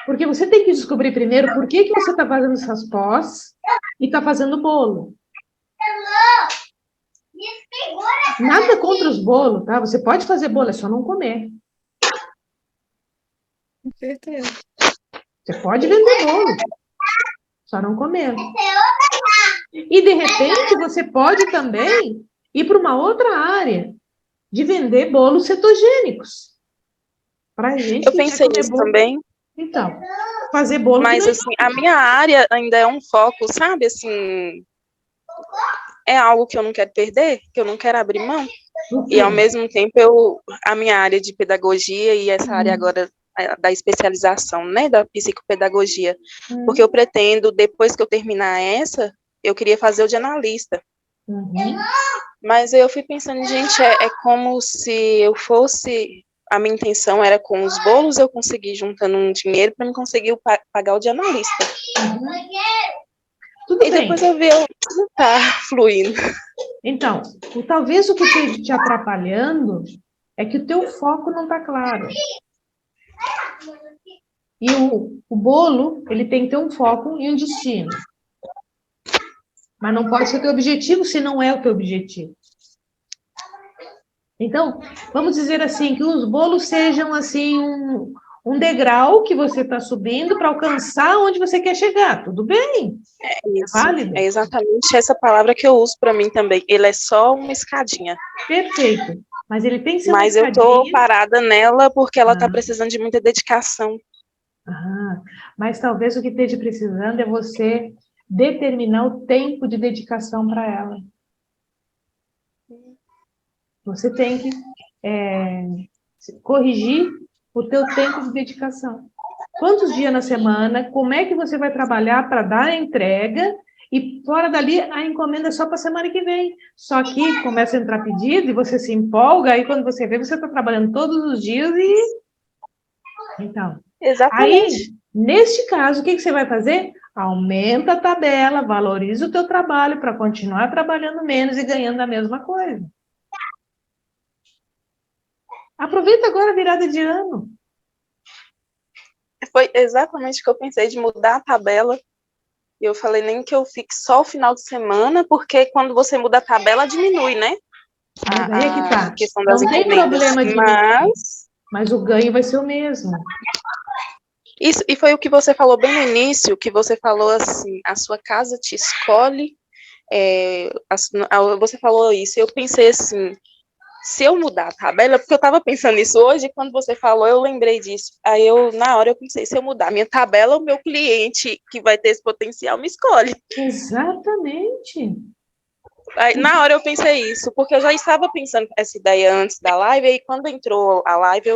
Porque você tem que descobrir primeiro por que você está fazendo essas pós e está fazendo bolo. Nada contra os bolos, tá? Você pode fazer bolo, é só não comer. Com certeza. Você pode vender bolo, só não comer. E, de repente, você pode também ir para uma outra área de vender bolos cetogênicos. Pra gente Eu que pensei quer comer nisso bolo. também. Então, fazer bolo. Mas, assim, a minha área ainda é um foco, sabe, assim, é algo que eu não quero perder, que eu não quero abrir mão. E, ao mesmo tempo, a minha área de pedagogia e essa área agora da especialização, né, da psicopedagogia, porque eu pretendo, depois que eu terminar essa, eu queria fazer o de analista. Mas eu fui pensando, gente, é como se eu fosse... A minha intenção era com os bolos eu conseguir juntando um dinheiro para me conseguir pagar o de analista. Tudo E bem. depois eu vi, não tá fluindo. Então, talvez o que esteja te atrapalhando é que o teu foco não está claro. E o bolo, ele tem que ter um foco e um destino. Mas não pode ser o teu objetivo se não é o teu objetivo. Então, vamos dizer assim, que os bolos sejam assim um degrau que você está subindo para alcançar onde você quer chegar. Tudo bem? Isso, Válido? é exatamente essa palavra que eu uso para mim também. Ele é só uma escadinha. Perfeito. Mas ele tem que ser uma Mas eu tô escadinha. parada nela porque ela tá Ah. precisando de muita dedicação. Mas talvez o que esteja precisando é você determinar o tempo de dedicação para ela. Você tem que corrigir o teu tempo de dedicação. Quantos dias na semana? Como é que você vai trabalhar para dar a entrega? E fora dali, a encomenda é só para a semana que vem. Só que começa a entrar pedido e você se empolga, aí quando você vê, você está trabalhando todos os dias e... Então, Exatamente. aí, neste caso, o que você vai fazer? Aumenta a tabela, valoriza o teu trabalho para continuar trabalhando menos e ganhando a mesma coisa. Aproveita agora a virada de ano. Foi exatamente o que eu pensei, de mudar a tabela. E eu falei nem que eu fique só o final de semana, porque quando você muda a tabela, diminui, né? Mas aí é que tá. A questão das Não tem encomendas. problema de mas o ganho vai ser o mesmo. Isso, e foi o que você falou bem no início, que você falou assim, a sua casa te escolhe, você falou isso, e eu pensei assim, se eu mudar a tabela, porque eu estava pensando nisso hoje, e quando você falou, eu lembrei disso. Aí na hora eu pensei, se eu mudar a minha tabela, o meu cliente que vai ter esse potencial me escolhe. Exatamente. Aí, na hora eu pensei isso, porque eu já estava pensando essa ideia antes da live, e aí quando entrou a live,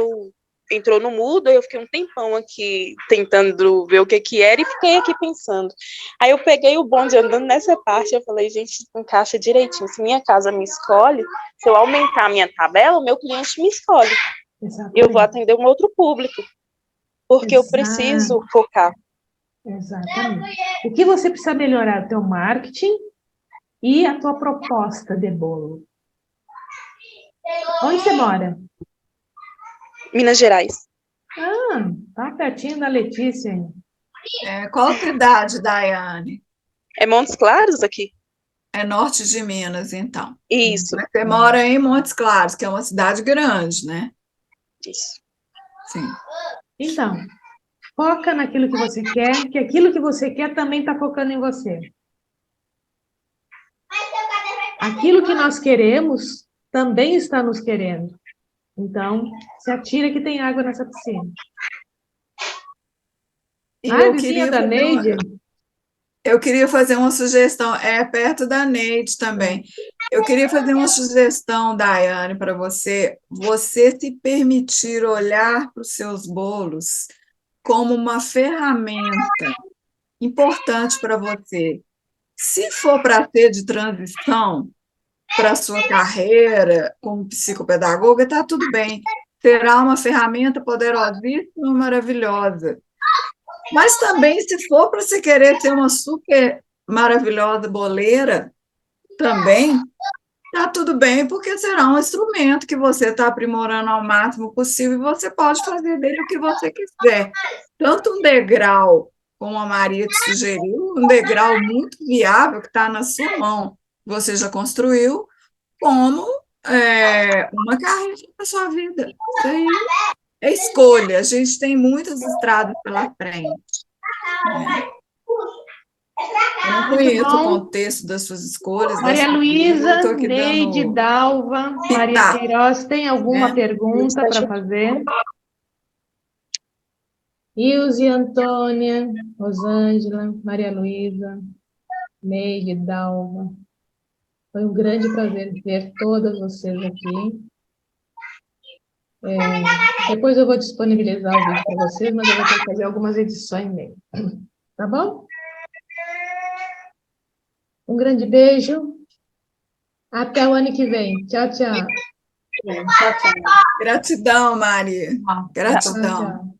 entrou no mudo, eu fiquei um tempão aqui tentando ver o que era e fiquei aqui pensando. Aí eu peguei o bonde andando nessa parte, eu falei, gente, encaixa direitinho. Se minha casa me escolhe, se eu aumentar a minha tabela, o meu cliente me escolhe. Exatamente. Eu vou atender um outro público, porque eu preciso focar. Exatamente. O que você precisa melhorar é o teu marketing e a tua proposta de bolo. Onde você mora? Minas Gerais. Tá pertinho da Letícia. Qual cidade, Daiane? É Montes Claros aqui? É norte de Minas, então. Isso. Mas você mora em Montes Claros, que é uma cidade grande, né? Isso. Sim. Então, foca naquilo que você quer, que aquilo que você quer também está focando em você. Aquilo que nós queremos também está nos querendo. Então, se atira que tem água nessa piscina. E eu Vizinha da Neide? Eu queria fazer uma sugestão, perto da Neide também. Eu queria fazer uma sugestão, Daiane, para você se permitir olhar para os seus bolos como uma ferramenta importante para você. Se for para ser de transição para a sua carreira como psicopedagoga, está tudo bem. Será uma ferramenta poderosíssima, maravilhosa. Mas também, se for para você querer ser uma super maravilhosa boleira, também está tudo bem, porque será um instrumento que você está aprimorando ao máximo possível e você pode fazer dele o que você quiser. Tanto um degrau, como a Maria te sugeriu, um degrau muito viável que está na sua mão, você já construiu, como uma carreira na sua vida. Isso aí é escolha. A gente tem muitas estradas pela frente. Eu não conheço o contexto das suas escolhas. Maria Luísa, Neide, Dalva, Maria Queiroz, tem alguma pergunta para fazer? Ilze, Antônia, Rosângela, Maria Luísa, Neide, Dalva. Foi um grande prazer ver todas vocês aqui. Depois eu vou disponibilizar o vídeo para vocês, mas eu vou ter que fazer algumas edições nele. Tá bom? Um grande beijo. Até o ano que vem. Tchau, tchau. Gratidão, Maria. Gratidão. Tchau, tchau.